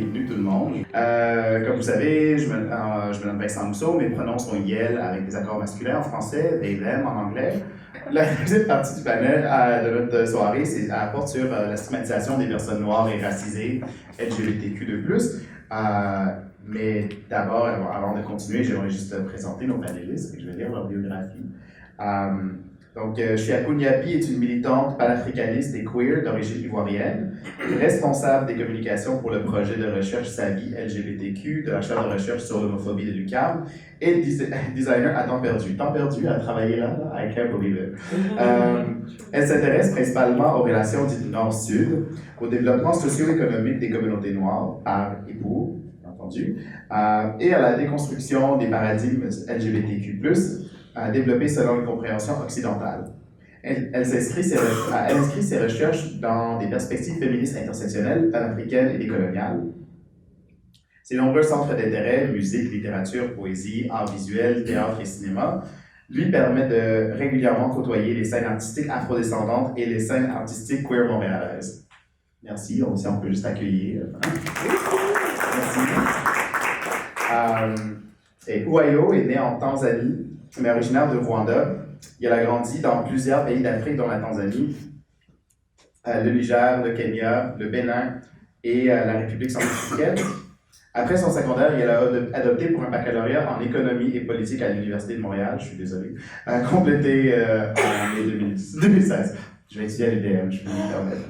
bienvenue tout le monde. Comme vous savez, je me nomme Vincent Mousseau, mes pronoms sont YEL avec des accords masculins en français, they, them en anglais. La deuxième partie du panel de notre soirée porte sur la stigmatisation des personnes noires et racisées LGBTQ2+. Mais d'abord, avant de continuer, j'aimerais juste présenter nos panélistes, et je vais lire leur biographie. Donc, Chiakou Niapi est une militante panafricaniste et queer d'origine ivoirienne, responsable des communications pour le projet de recherche SAVI LGBTQ de la chaire de recherche sur l'homophobie de l'UQAM et designer à temps perdu. Temps perdu à travailler là, I can't believe it. Elle s'intéresse principalement aux relations dites nord-sud, au développement socio-économique des communautés noires, par et pour, bien entendu, et à la déconstruction des paradigmes LGBTQ+, développée selon une compréhension occidentale. Elle inscrit ses recherches dans des perspectives féministes intersectionnelles, panafricaines et décoloniales. Ses nombreux centres d'intérêt, musique, littérature, poésie, art visuel, théâtre et cinéma, lui permettent de régulièrement côtoyer les scènes artistiques afrodescendantes et les scènes artistiques queer montréalaises. Merci, on peut juste accueillir. Merci. Et Uwayo est né en Tanzanie, mais originaire de Rwanda. Il a grandi dans plusieurs pays d'Afrique, dont la Tanzanie, le Niger, le Kenya, le Bénin et la République centrafricaine. Après son secondaire, il a adopté pour un baccalauréat en économie et politique à l'Université de Montréal, je suis désolé, complété en mai 2016. Je vais étudier à l'UDM, je peux me permettre.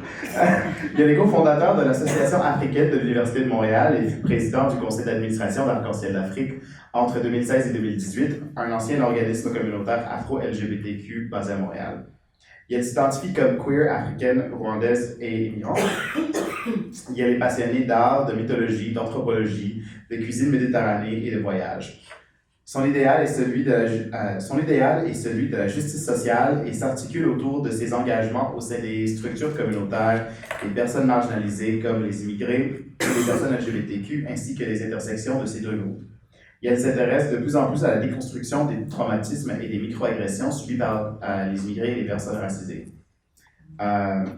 Il est cofondateur de l'Association africaine de l'Université de Montréal et président du conseil d'administration d'Arc-en-Ciel d'Afrique entre 2016 et 2018, un ancien organisme communautaire afro-LGBTQ basé à Montréal. Il s'identifie comme queer, africaine, rwandaise et immigrante. Il est passionné d'art, de mythologie, d'anthropologie, de cuisine méditerranée et de voyage. Son idéal est celui de la justice sociale et s'articule autour de ses engagements au sein des structures communautaires, des personnes marginalisées comme les immigrés, les personnes LGBTQ, ainsi que les intersections de ces deux groupes. Elle s'intéresse de plus en plus à la déconstruction des traumatismes et des microagressions subies par les immigrés et les personnes racisées.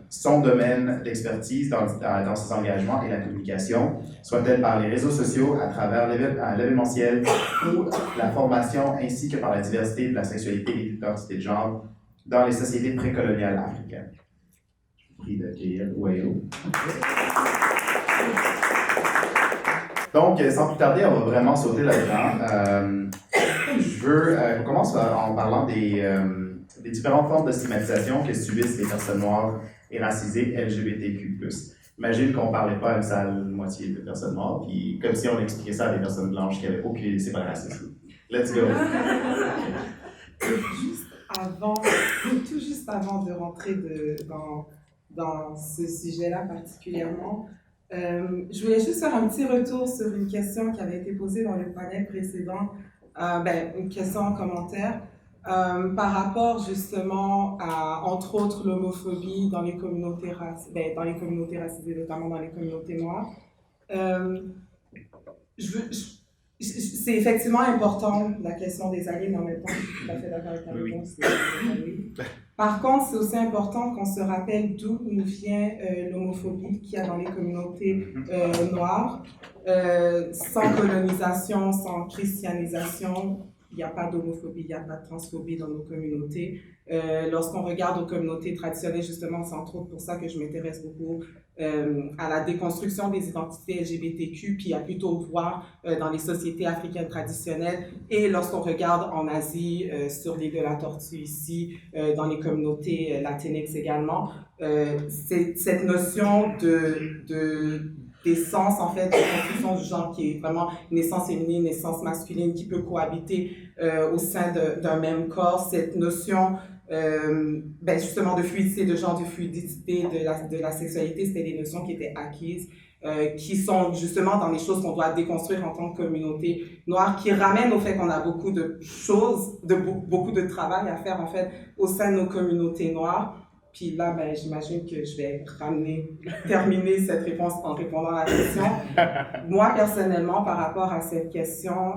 Son domaine d'expertise dans ses engagements est la communication, soit-elle par les réseaux sociaux, à travers l'événementiel ou la formation, ainsi que par la diversité de la sexualité et l'identité de genre dans les sociétés précoloniales africaines. Je vous prie d'accueillir Uwayo. Donc, sans plus tarder, on va vraiment sauter là-dedans. On commence en parlant des différentes formes de stigmatisation que subissent les personnes noires et racisées LGBTQ+. Imagine qu'on ne parlait pas à une salle moitié de personnes noires, puis comme si on expliquait ça à des personnes blanches qui n'avaient aucune... C'est pas raciste. Let's go! Tout juste avant de rentrer dans ce sujet-là particulièrement, je voulais juste faire un petit retour sur une question qui avait été posée dans le panel précédent, une question en commentaire, par rapport justement à, entre autres, l'homophobie dans les communautés racisées, notamment dans les communautés noires. C'est effectivement important, la question des alliés, mais en même temps, je suis tout à fait d'accord avec la réponse. Par contre, c'est aussi important qu'on se rappelle d'où nous vient l'homophobie qu'il y a dans les communautés noires. Sans colonisation, sans christianisation, il n'y a pas d'homophobie, il n'y a pas de transphobie dans nos communautés. Lorsqu'on regarde aux communautés traditionnelles, justement, c'est entre autres pour ça que je m'intéresse beaucoup à la déconstruction des identités LGBTQ, puis à plutôt voir dans les sociétés africaines traditionnelles. Et lorsqu'on regarde en Asie, sur l'île de la Tortue ici, dans les communautés latinx également, c'est cette notion d'essence, en fait, de construction du genre qui est vraiment une essence féminine, une essence masculine qui peut cohabiter au sein d'un même corps. Cette notion justement de fluidité de genre, de fluidité de la sexualité, c'était des notions qui étaient acquises, qui sont justement dans les choses qu'on doit déconstruire en tant que communauté noire, qui ramènent au fait qu'on a beaucoup de choses, beaucoup de travail à faire en fait au sein de nos communautés noires. Puis là, j'imagine que je vais terminer cette réponse en répondant à la question. Moi, personnellement, par rapport à cette question,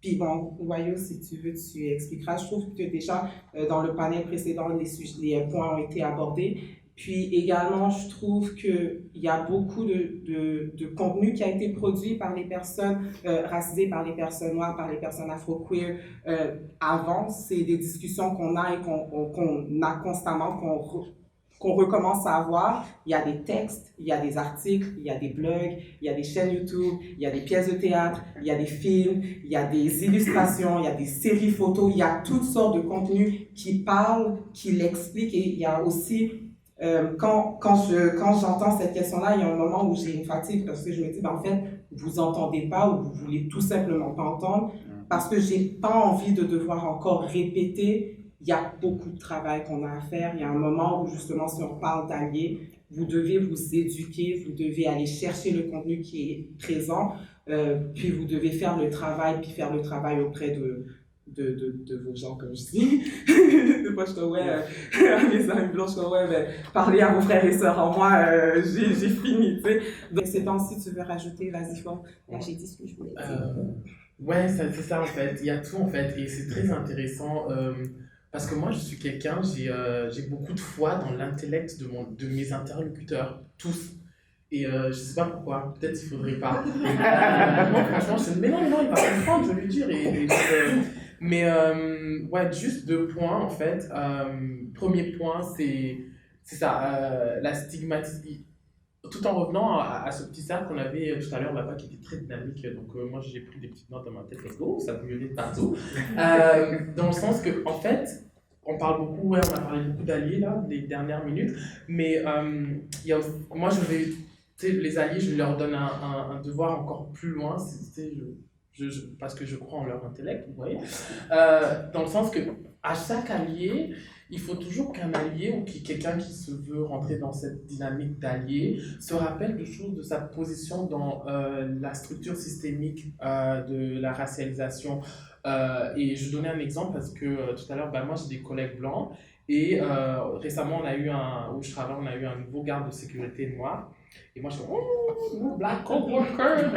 puis bon, Uwayo, si tu veux, tu expliqueras. Je trouve que déjà, dans le panel précédent, les points ont été abordés. Puis également, je trouve qu'il y a beaucoup de contenu qui a été produit par les personnes racisées, par les personnes noires, par les personnes afro-queer avant. C'est des discussions qu'on a et qu'on a constamment, qu'on recommence à avoir. Il y a des textes, il y a des articles, il y a des blogs, il y a des chaînes YouTube, il y a des pièces de théâtre, il y a des films, il y a des illustrations, il y a des séries photos, il y a toutes sortes de contenus qui parlent, qui l'expliquent. Et il y a aussi quand j'entends cette question-là, il y a un moment où j'ai une fatigue parce que je me dis, en fait, vous entendez pas ou vous voulez tout simplement pas entendre parce que j'ai pas envie de devoir encore répéter. Il y a beaucoup de travail qu'on a à faire. Il y a un moment où justement, si on parle d'alliés, vous devez vous éduquer, vous devez aller chercher le contenu qui est présent, puis vous devez faire le travail, puis faire le travail auprès de vos gens, comme je dis. Des fois, je te à mes amis blancs, je te ben, parlez à vos frères et sœurs en moi, j'ai fini, tu sais. Donc, ces temps-ci, tu veux rajouter, vas-y, fort. Là, j'ai dit ce que je voulais dire. Ouais, c'est ça en fait. Il y a tout en fait. Et c'est très intéressant parce que moi, je suis quelqu'un, j'ai beaucoup de foi dans l'intellect de mes interlocuteurs, tous. Et je sais pas pourquoi, peut-être il faudrait pas. Non, franchement, mais non, il va comprendre, je vais lui dire. Mais ouais, juste 2 points en fait. Premier point, c'est ça, la stigmatisation. Tout en revenant à ce petit cercle qu'on avait tout à l'heure là-bas qui était très dynamique, donc moi j'ai pris des petites notes dans ma tête, let's go, ça me de partout. Dans le sens que, en fait, on parle beaucoup, ouais, on a parlé beaucoup d'alliés là, des dernières minutes, mais il y a aussi, moi je vais, tu sais, les alliés, je leur donne un devoir encore plus loin, parce que je crois en leur intellect, vous voyez, dans le sens que à chaque allié, il faut toujours qu'un allié ou quelqu'un qui se veut rentrer dans cette dynamique d'allié se rappelle de choses de sa position dans la structure systémique de la racialisation. Et je donnais un exemple parce que tout à l'heure, moi j'ai des collègues blancs et récemment où je travaille, on a eu un nouveau garde de sécurité noir. Et moi je suis black coworker,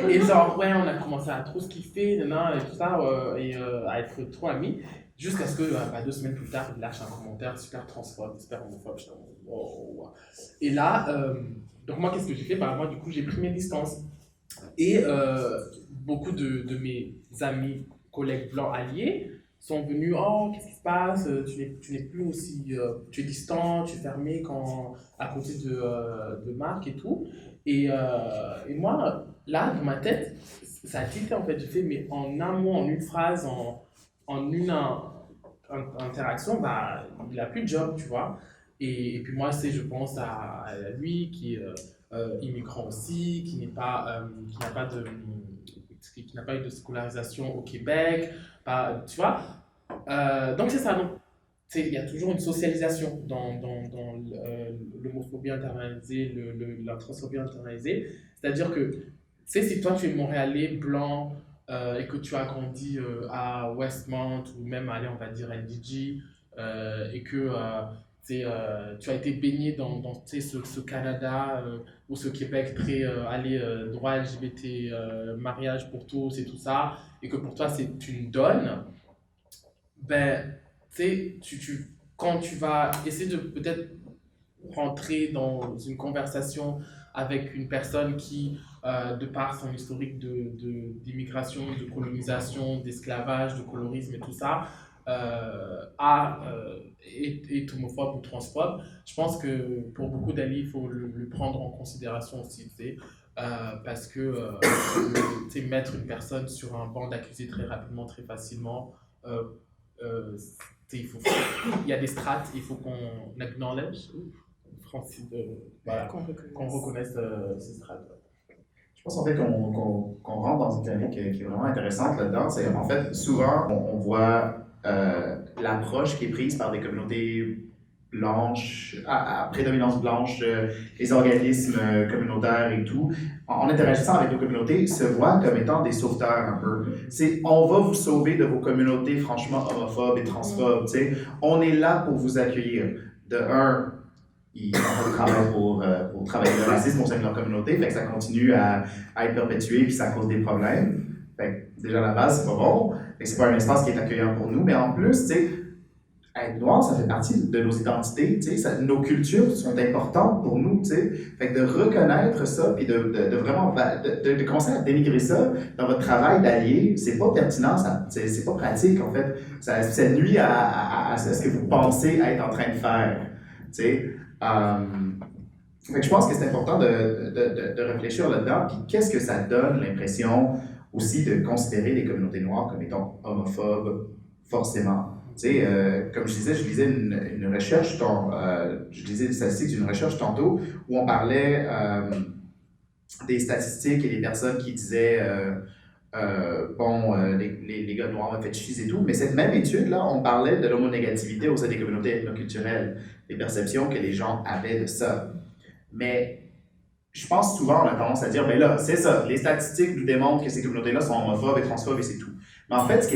et genre ouais, on a commencé à trop se kiffer, et tout ça, et à être trop amis. Jusqu'à ce que 2 semaines plus tard, il lâche un commentaire super transphobe, super homophobe. Wow. Et là, donc moi, qu'est-ce que j'ai fait? Moi, du coup, j'ai pris mes distances. Et beaucoup de mes amis, collègues blancs alliés sont venus, oh, qu'est-ce qui se passe? Tu n'es plus aussi, tu es distant, tu es fermé à côté de Marc et tout. Et moi, là, dans ma tête, ça a tilté en fait. J'ai fait, mais en un mot, en une phrase, en une interaction, il n'a plus de job, tu vois. Et puis moi, je pense à lui qui est immigrant aussi, qui n'a pas eu de scolarisation au Québec, tu vois. Donc c'est ça. Donc, il y a toujours une socialisation dans l'homophobie internalisée, la transphobie internalisée. C'est-à-dire que, tu sais, si toi tu es Montréalais, blanc, et que tu as grandi à Westmount ou même à aller, on va dire, NDG, et que tu as été baigné dans ce Canada ou ce Québec très droit LGBT, mariage pour tous et tout ça, et que pour toi c'est une donne, quand tu vas essayer de peut-être rentrer dans une conversation avec une personne qui, de par son historique d'immigration, de colonisation, d'esclavage, de colorisme et tout ça, est homophobe ou transphobe, je pense que pour beaucoup d'alliés, il faut le prendre en considération aussi, parce que mettre une personne sur un banc d'accusés très rapidement, très facilement, il y a des strates, il faut qu'on acknowledge, qu'on reconnaisse ces strates. Je pense en fait qu'on rentre dans une dynamique qui est vraiment intéressante là-dedans. C'est en fait souvent on voit l'approche qui est prise par des communautés blanches, à prédominance blanche, les organismes communautaires et tout, en interagissant avec nos communautés, se voient comme étant des sauveteurs un peu. C'est on va vous sauver de vos communautés franchement homophobes et transphobes. On est là pour vous accueillir. De un, ils font le travail pour travailler le racisme au sein de leur communauté, fait que ça continue à être perpétué puis ça cause des problèmes. Fait que déjà à la base, c'est pas bon, fait que c'est pas un espace qui est accueillant pour nous, mais en plus, être noir, ça fait partie de nos identités, tu sais, nos cultures sont importantes pour nous, tu sais. Fait que de reconnaître ça, puis de vraiment, de commencer à dénigrer ça dans votre travail d'allié, c'est pas pertinent, c'est pas pratique, en fait. Ça nuit à ce que vous pensez être en train de faire, tu sais. Fait que je pense que c'est important de réfléchir là-dedans, puis qu'est-ce que ça donne l'impression aussi de considérer les communautés noires comme étant homophobes, forcément. Tu sais, comme je disais, je lisais une recherche, je lisais des statistiques d'une recherche tantôt où on parlait des statistiques et des personnes qui disaient les gars noirs fétichisent et tout, mais cette même étude-là, on parlait de l'homonégativité au sein des communautés ethnoculturelles, des perceptions que les gens avaient de ça. Mais je pense souvent, on a tendance à dire, ben là, c'est ça, les statistiques nous démontrent que ces communautés-là sont homophobes et transphobes et c'est tout. Mais en fait, ce qui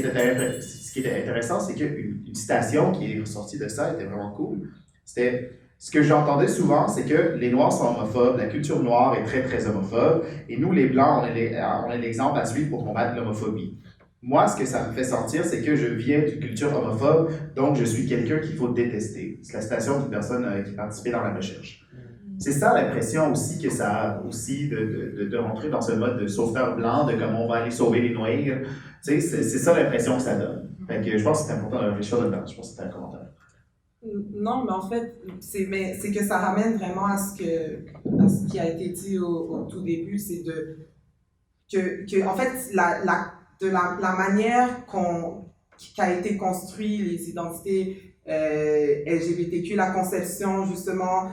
était intéressant, c'est qu'une citation qui est ressortie de ça était vraiment cool. C'était, ce que j'entendais souvent, c'est que les Noirs sont homophobes, la culture noire est très, très homophobe, et nous, les Blancs, on est l'exemple à suivre pour combattre l'homophobie. Moi, ce que ça me fait sentir, c'est que je viens d'une culture homophobe, donc je suis quelqu'un qu'il faut détester. C'est la citation d'une personne qui participait dans la recherche. C'est ça l'impression aussi que ça a aussi de rentrer dans ce mode de sauveteur blanc, de comment on va aller sauver les noirs. Tu sais, c'est ça l'impression que ça donne. Fait que je pense que c'est important de réfléchir là-dedans. Je pense que c'était un commentaire. Non, mais en fait, c'est que ça ramène vraiment à ce qui a été dit au tout début, c'est que en fait, la manière qu'a été construit les identités LGBTQ, la conception, justement,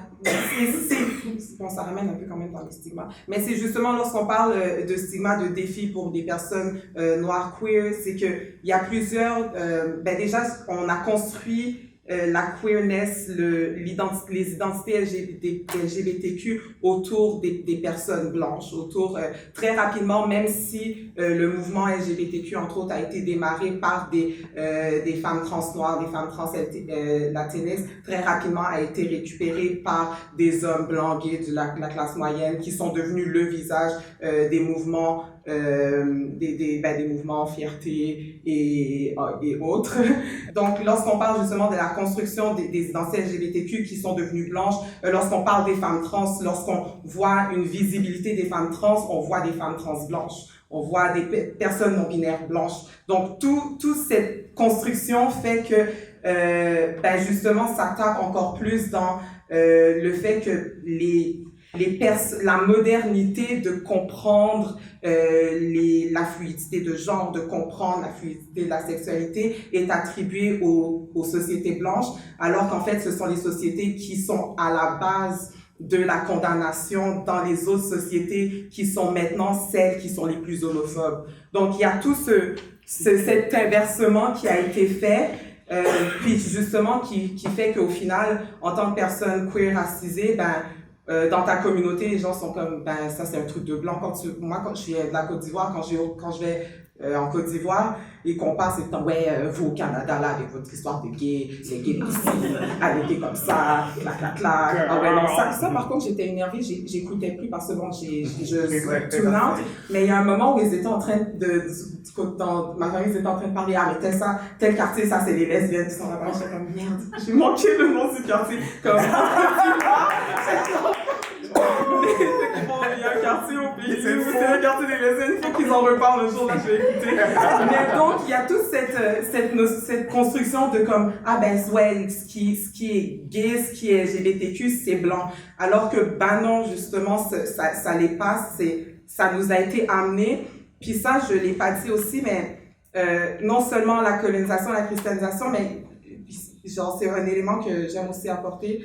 bon, ça ramène un peu quand même dans les stigmas, mais c'est justement lorsqu'on parle de stigma, de défis pour des personnes noires queer, c'est qu'il y a plusieurs, déjà, on a construit la queerness, les identités LGBTQ autour des personnes blanches, autour très rapidement, même si le mouvement LGBTQ, entre autres, a été démarré par des femmes trans noires, des femmes trans latinx, très rapidement a été récupéré par des hommes blancs gays de la classe moyenne qui sont devenus le visage des mouvements des mouvements fierté et autres. Donc, lorsqu'on parle justement de la construction des identités LGBTQ qui sont devenues blanches, lorsqu'on parle des femmes trans, lorsqu'on voit une visibilité des femmes trans, on voit des femmes trans blanches, on voit des personnes non binaires blanches. Donc, toute cette construction fait que, justement, ça tape encore plus dans le fait que la modernité de comprendre la fluidité de genre, de comprendre la fluidité de la sexualité est attribuée aux sociétés blanches, alors qu'en fait, ce sont les sociétés qui sont à la base de la condamnation dans les autres sociétés qui sont maintenant celles qui sont les plus homophobes. Donc, il y a tout cet inversement qui a été fait, puis justement qui fait qu'au final, en tant que personne queer racisée, dans ta communauté, les gens sont comme, ça c'est un truc de blanc. Moi, quand je viens de la Côte d'Ivoire, quand je vais en Côte d'Ivoire et qu'on passe, c'est vous au Canada, là, avec votre histoire de gay, les gays ici, arrêtez comme ça, clac. Ah ouais, non, ça par contre, j'étais énervée, j'écoutais plus parce que bon, je tune out. Mais il y a un moment où ils étaient en train dans ma famille, ils étaient en train de parler, mais tel quartier, ça c'est les lesbiennes qui sont là-bas. J'étais comme, merde, j'ai manqué le nom du quartier. Comme, il y a un quartier au pays, c'est le quartier des lesbiennes, il faut qu'ils en reparlent le jour là, je vais écouter. Mais donc, il y a toute cette construction de comme, ce qui est gay, ce qui est LGBTQ, c'est blanc. Alors que, non, justement, ça l'est pas, ça nous a été amené. Puis ça, je l'ai pas dit aussi, mais non seulement la colonisation, la christianisation, mais genre, c'est un élément que j'aime aussi apporter.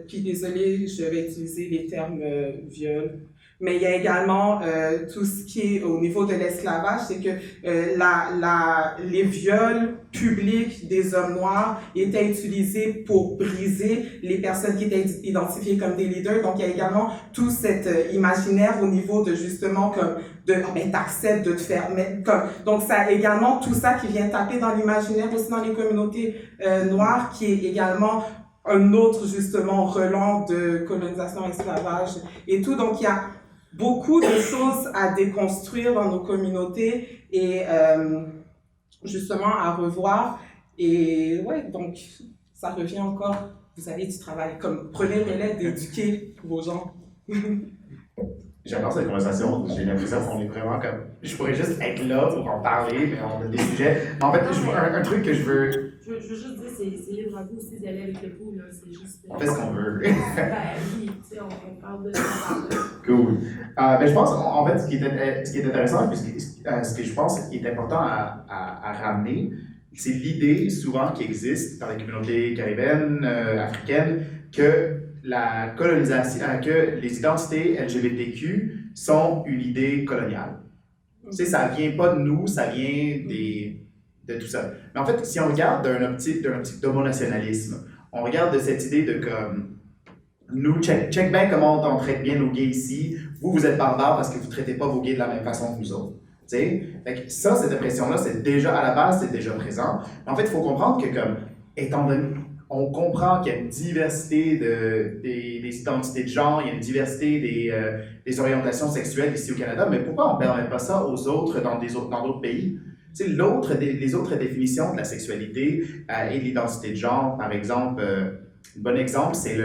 Puis désolée, je vais utiliser les termes viol. Mais il y a également tout ce qui est au niveau de l'esclavage, c'est que les viols publics des hommes noirs étaient utilisés pour briser les personnes qui étaient identifiées comme des leaders. Donc il y a également tout cet imaginaire au niveau de justement comme t'acceptes de te faire mettre comme. Donc ça a également tout ça qui vient taper dans l'imaginaire aussi dans les communautés noires, qui est également un autre justement relent de colonisation, esclavage et tout. Donc il y a beaucoup de choses à déconstruire dans nos communautés et justement à revoir. Et ouais, donc ça revient encore, vous avez du travail, comme prenez le relais d'éduquer vos gens. J'adore cette conversation. J'ai l'impression qu'on est vraiment comme. Je pourrais juste être là pour en parler, mais on a des sujets. En fait, un truc que je veux. Je veux juste dire, c'est libre à vous aussi d'aller avec le coup, là. C'est juste. On fait ce qu'on veut. Ben oui, tu sais, on parle de ça. Cool. Ben, je pense, en fait, ce qui est intéressant, puis ce que je pense qui est important à ramener, c'est l'idée souvent qui existe dans les communautés caribéennes, africaines, que la colonisation, que les identités LGBTQ sont une idée coloniale. Tu sais, ça vient pas de nous, ça vient de tout ça. Mais en fait, si on regarde d'un optique d'homonationalisme, on regarde de cette idée de comme, nous, check bien comment on traite bien nos gays ici, vous êtes barbares parce que vous ne traitez pas vos gays de la même façon que nous autres. Tu sais? Fait que ça, cette impression-là, c'est déjà, à la base, c'est déjà présent. Mais en fait, il faut comprendre que comme, étant donné, on comprend qu'il y a une diversité des identités de genre, il y a une diversité des orientations sexuelles ici au Canada, mais pourquoi on ne permet pas ça aux autres dans d'autres pays? Tu sais, les autres définitions de la sexualité et de l'identité de genre, par exemple, un bon exemple, c'est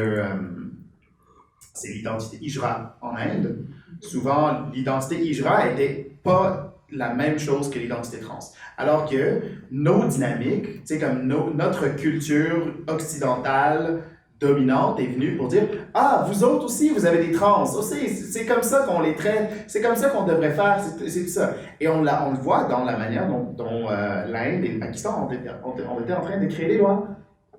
l'identité Hijra en Inde. Souvent, l'identité Hijra n'était pas la même chose que l'identité trans. Alors que nos dynamiques, tu sais, comme notre culture occidentale dominante est venue pour dire « Ah, vous autres aussi, vous avez des trans. Aussi, c'est comme ça qu'on les traite. C'est comme ça qu'on devrait faire. C'est tout ça. » Et on le voit dans la manière dont l'Inde et le Pakistan ont été en train de créer des lois.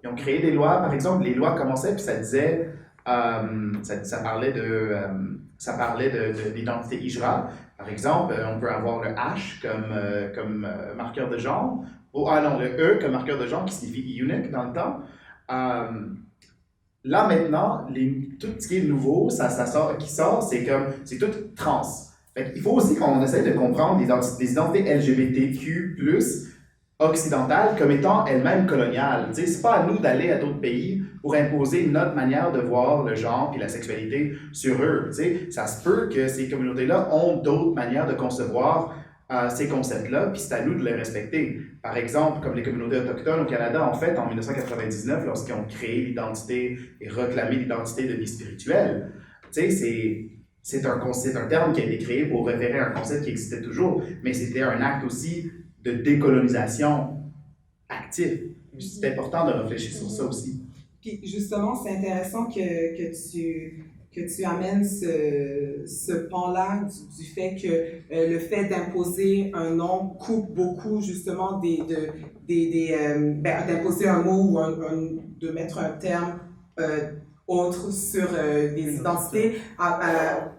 Ils ont créé des lois. Par exemple, les lois commençaient, puis ça disait... ça parlait de l'identité Hijra. Par exemple, on peut avoir le H comme marqueur de genre. Le E comme marqueur de genre qui signifie unique dans le temps. Là maintenant, tout ce qui est nouveau, qui sort, c'est tout trans. Fait il faut aussi qu'on essaie de comprendre les identités LGBTQ+, occidentales comme étant elles-mêmes coloniales. Tu sais, c'est pas à nous d'aller à d'autres pays pour imposer notre manière de voir le genre et la sexualité sur eux. Tu sais, ça se peut que ces communautés-là ont d'autres manières de concevoir ces concepts-là, puis c'est à nous de les respecter. Par exemple, comme les communautés autochtones au Canada ont fait en 1999, lorsqu'ils ont créé l'identité et réclamé l'identité de vie spirituelle. Tu sais, c'est un terme qui a été créé pour référer à un concept qui existait toujours, mais c'était un acte aussi de décolonisation actif. C'est important de réfléchir sur ça aussi. Puis justement, c'est intéressant que tu amènes ce pan-là du fait que le fait d'imposer un nom coupe beaucoup justement d'imposer un mot ou de mettre un terme autre sur des identités,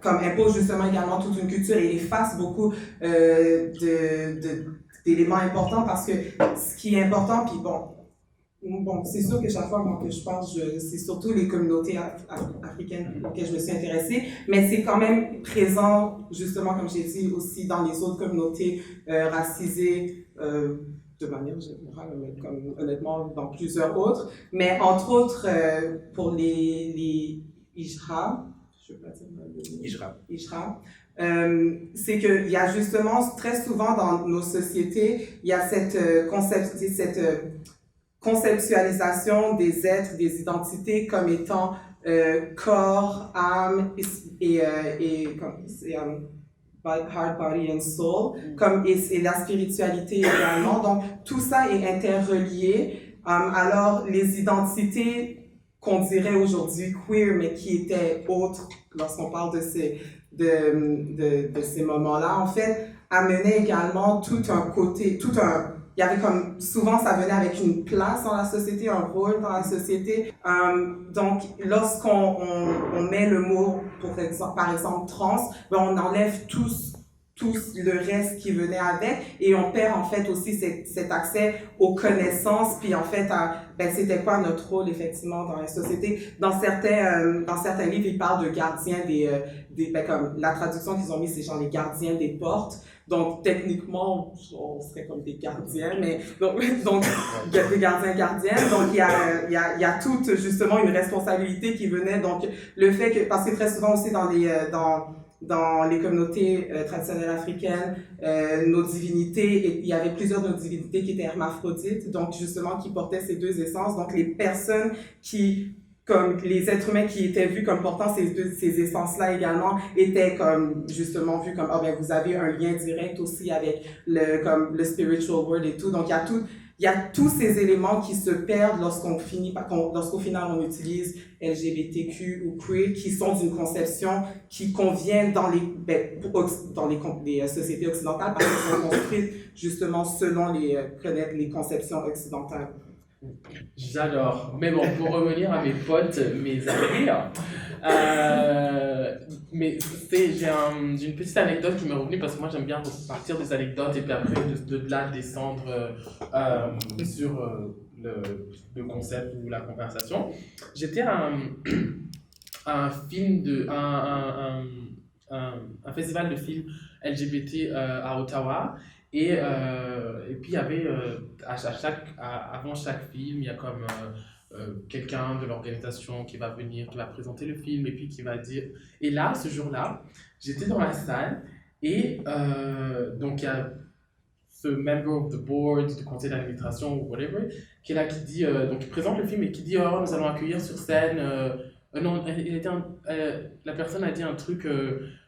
comme impose justement également toute une culture et efface beaucoup d'éléments importants parce que ce qui est important, puis bon, c'est sûr que chaque fois que je parle, c'est surtout les communautés africaines auxquelles je me suis intéressée, mais c'est quand même présent, justement, comme j'ai dit, aussi dans les autres communautés racisées, de manière générale, mais comme honnêtement dans plusieurs autres. Mais entre autres, pour les Hijra, je ne veux pas dire Hijra, c'est qu'il y a justement, très souvent dans nos sociétés, il y a cette conceptualisation des êtres, des identités comme étant corps, âme et heart, body and soul, et la spiritualité également. Donc, tout ça est interrelié. Alors, les identités qu'on dirait aujourd'hui queer, mais qui étaient autres lorsqu'on parle de ces moments-là, en fait, amenaient également tout un côté, il y avait comme, souvent ça venait avec une place dans la société, un rôle dans la société. Donc, lorsqu'on met le mot, par exemple, trans, on enlève tous le reste qui venait avec et on perd en fait aussi cet accès aux connaissances, puis en fait, c'était quoi notre rôle effectivement dans la société. Dans certains livres, ils parlent de gardiens comme la traduction qu'ils ont mis, c'est genre les gardiens des portes. Donc, techniquement, on serait comme des gardiens, mais donc des gardiens-gardiennes. Donc, il y a toute, justement, une responsabilité qui venait. Donc, le fait que, parce que très souvent aussi dans dans les communautés traditionnelles africaines, nos divinités, et il y avait plusieurs de nos divinités qui étaient hermaphrodites, donc justement qui portaient ces deux essences. Donc les personnes qui, comme les êtres humains qui étaient vus comme portant ces essences-là également, étaient comme justement vus comme, ah ben vous avez un lien direct aussi avec comme le spiritual world et tout. Donc il y a tous ces éléments qui se perdent lorsqu'au final on utilise LGBTQ ou queer, qui sont d'une conception qui convient dans les sociétés occidentales parce qu'elles sont construites justement selon les conceptions occidentales. J'adore. Mais bon, pour revenir à mes potes, mes amis, mais j'ai une petite anecdote qui m'est revenue parce que moi j'aime bien partir des anecdotes et puis après de là descendre sur le concept ou la conversation. J'étais à un film un festival de films LGBT à Ottawa. Et puis il y avait, avant chaque film, il y a comme quelqu'un de l'organisation qui va venir, qui va présenter le film et puis qui va dire... Et là, ce jour-là, j'étais dans la salle et donc il y a ce member of the board, du conseil d'administration ou whatever, qui est là, qui dit, donc il présente le film et qui dit, oh, nous allons accueillir sur scène... non, la personne a dit un truc...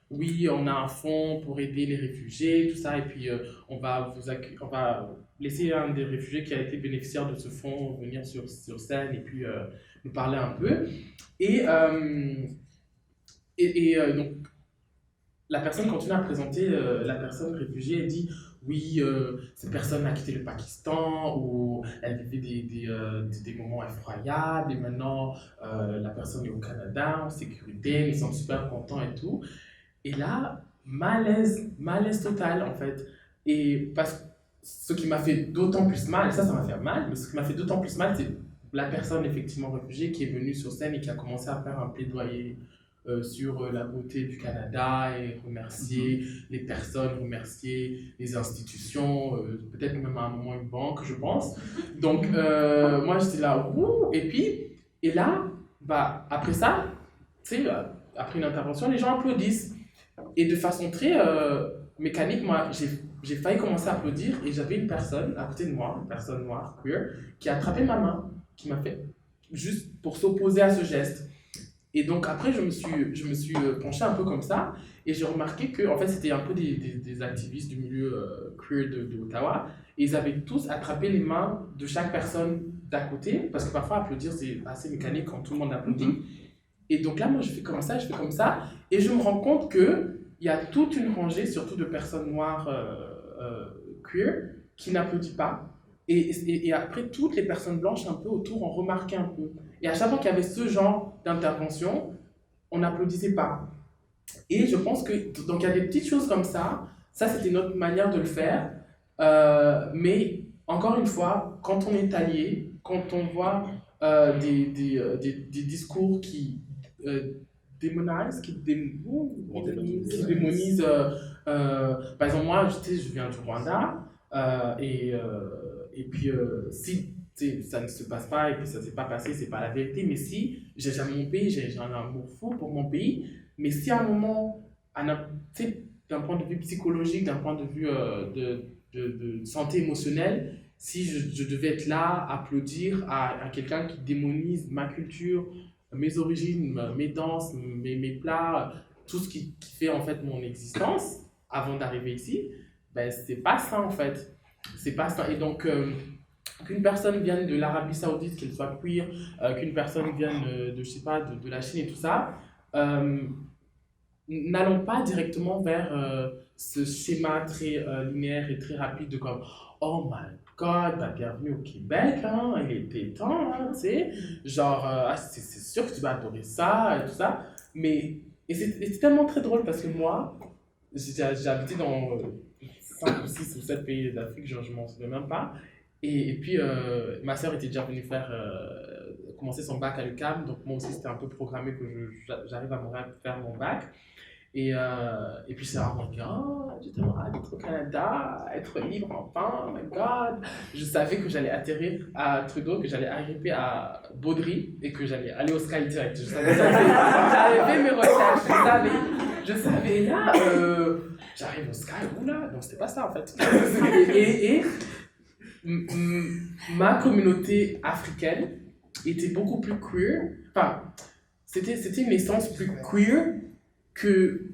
oui, on a un fonds pour aider les réfugiés, tout ça, et puis on va laisser un des réfugiés qui a été bénéficiaire de ce fonds venir sur scène et puis nous parler un peu. Et donc, la personne continue à présenter la personne réfugiée et dit oui, cette personne a quitté le Pakistan ou elle vivait des moments effroyables et maintenant la personne est au Canada en sécurité, ils sont super contents et tout. Et là, malaise total en fait. Et parce que ce qui m'a fait d'autant plus mal, ça m'a fait mal, mais ce qui m'a fait d'autant plus mal, c'est la personne effectivement réfugiée qui est venue sur scène et qui a commencé à faire un plaidoyer sur la beauté du Canada et remercier les personnes, remercier les institutions, peut-être même à un moment une banque, je pense. Donc, moi j'étais là, ouh, et là, bah, après ça, tu sais, après une intervention, les gens applaudissent. Et de façon très mécanique, moi, j'ai failli commencer à applaudir et j'avais une personne à côté de moi, une personne noire, queer, qui a attrapé ma main, qui m'a fait juste pour s'opposer à ce geste. Et donc après, je me suis penché un peu comme ça et j'ai remarqué que en fait, c'était un peu des activistes du milieu queer de Ottawa et ils avaient tous attrapé les mains de chaque personne d'à côté parce que parfois applaudir c'est assez mécanique quand tout le monde applaudit. Et donc là, moi, je fais comme ça, et je me rends compte qu'il y a toute une rangée, surtout de personnes noires queer, qui n'applaudissent pas. Et après, toutes les personnes blanches un peu autour ont remarqué un peu. Et à chaque fois qu'il y avait ce genre d'intervention, on n'applaudissait pas. Et je pense que, donc il y a des petites choses comme ça c'était notre manière de le faire. Mais encore une fois, quand on est allié, quand on voit des discours qui démonisent, qui démonisent. Par exemple, moi, je viens du Rwanda, et puis si ça ne se passe pas et puis ça ne s'est pas passé, c'est pas la vérité, mais si j'aime mon pays, j'ai un amour fou pour mon pays, mais si à un moment, d'un point de vue psychologique, d'un point de vue de santé émotionnelle, si je devais être là, applaudir à quelqu'un qui démonise ma culture, mes origines, mes danses, mes plats, tout ce qui fait en fait mon existence avant d'arriver ici, ben c'est pas ça en fait. C'est pas ça. Et donc, qu'une personne vienne de l'Arabie Saoudite, qu'elle soit queer, qu'une personne vienne je sais pas, de la Chine et tout ça, n'allons pas directement vers ce schéma très linéaire et très rapide de comme oh my god, bah, bienvenue au Québec, hein, il était temps, hein, tu sais, genre, c'est sûr que tu vas adorer ça et tout ça, mais et c'est tellement très drôle parce que moi, j'ai habité dans 5 ou 6 ou 7 pays d'Afrique, genre, je m'en souviens même pas, et puis ma soeur était déjà venue commencer son bac à l'UQAM, donc moi aussi c'était un peu programmé que j'arrive à Montréal pour faire mon bac. Et puis c'est oh my god, j'étais malade d'être au Canada, être libre enfin, oh my god. Je savais que j'allais atterrir à Trudeau, que j'allais arriver à Baudry et que j'allais aller au Sky direct. J'avais fait mes recherches, je savais. Et là, j'arrive au Sky, oula, non, c'était pas ça en fait. et ma communauté africaine était beaucoup plus queer. Enfin, c'était une essence plus queer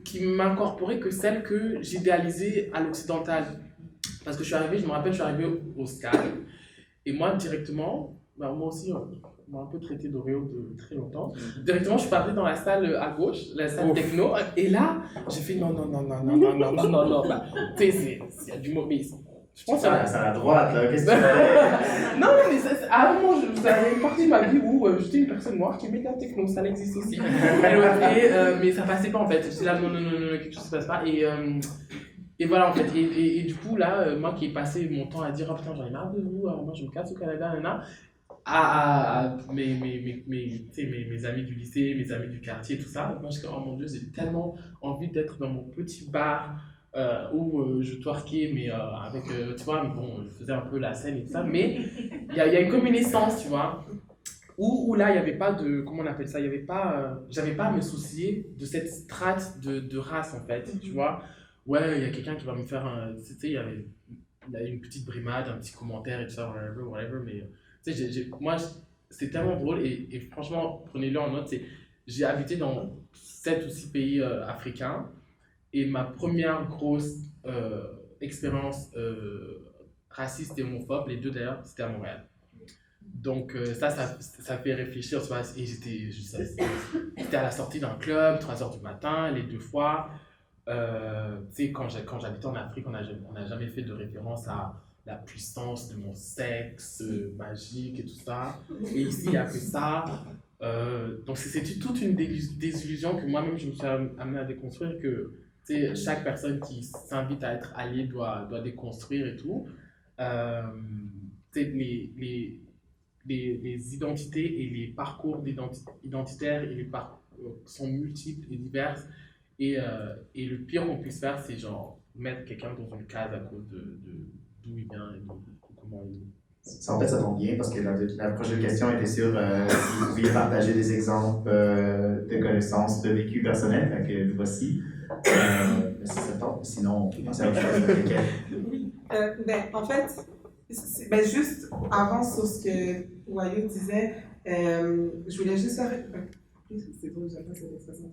qui m'incorporait que celle que j'idéalisais à l'occidental. Parce que je me rappelle, je suis arrivé au Sky, et moi, directement, moi aussi, on m'a un peu traité d'Oreo de très longtemps. Directement, je suis partie dans la salle à gauche, la salle techno, et là, j'ai fait non. Bah, tu sais, il y a du mot, mais je pense c'est à la droite, là, qu'est-ce que tu fais? Non, mais à un moment, vous avez une partie de ma vie où j'étais une personne noire qui aimait de la techno, ça existe aussi. Mais ça passait pas en fait. J'étais là, non, quelque chose se passe pas. Et voilà en fait. Et du coup, là, moi qui ai passé mon temps à dire, oh putain, j'en ai marre de vous, moi je me casse au Canada, nanana, à mes amis du lycée, mes amis du quartier, tout ça. Moi, je suis oh mon Dieu, j'ai tellement envie d'être dans mon petit bar. Où je twerkais, mais avec, tu vois, mais bon, je faisais un peu la scène et tout ça, mais il y a une communescence, tu vois, où là, il n'y avait pas de, comment on appelle ça, il y avait pas, j'avais pas à me soucier de cette strate de race, en fait, tu vois. Ouais, il y a quelqu'un qui va me faire un, tu sais, il y a une petite brimade, un petit commentaire et tout ça, whatever, mais, tu sais, moi, c'est tellement drôle, et franchement, prenez-le en note, j'ai habité dans 7 ou 6 pays africains. Et ma première grosse expérience raciste et homophobe, les deux d'ailleurs, c'était à Montréal. Donc ça fait réfléchir, tu vois, et c'était à la sortie d'un club, 3h du matin, les 2 fois. Tu sais, quand j'habitais en Afrique, on n'a jamais fait de référence à la puissance de mon sexe magique et tout ça. Et ici, il n'y a que ça. Donc c'était toute une désillusion que moi-même, je me suis amené à déconstruire, que chaque personne qui s'invite à être alliée doit déconstruire et tout. Les identités et les parcours identitaires et les sont multiples et diverses. Et le pire qu'on puisse faire, c'est genre mettre quelqu'un dans une case à cause d'où il vient et comment il est. En fait, ça tombe bien parce que la prochaine question était sur si vous pouviez partager des exemples de connaissances, de vécu personnel. Fait que voici. Si ça tombe, sinon, on pense à autre chose. En fait, juste avant sur ce que Wayo disait, je voulais juste faire. C'est drôle, j'aime pas cette expression.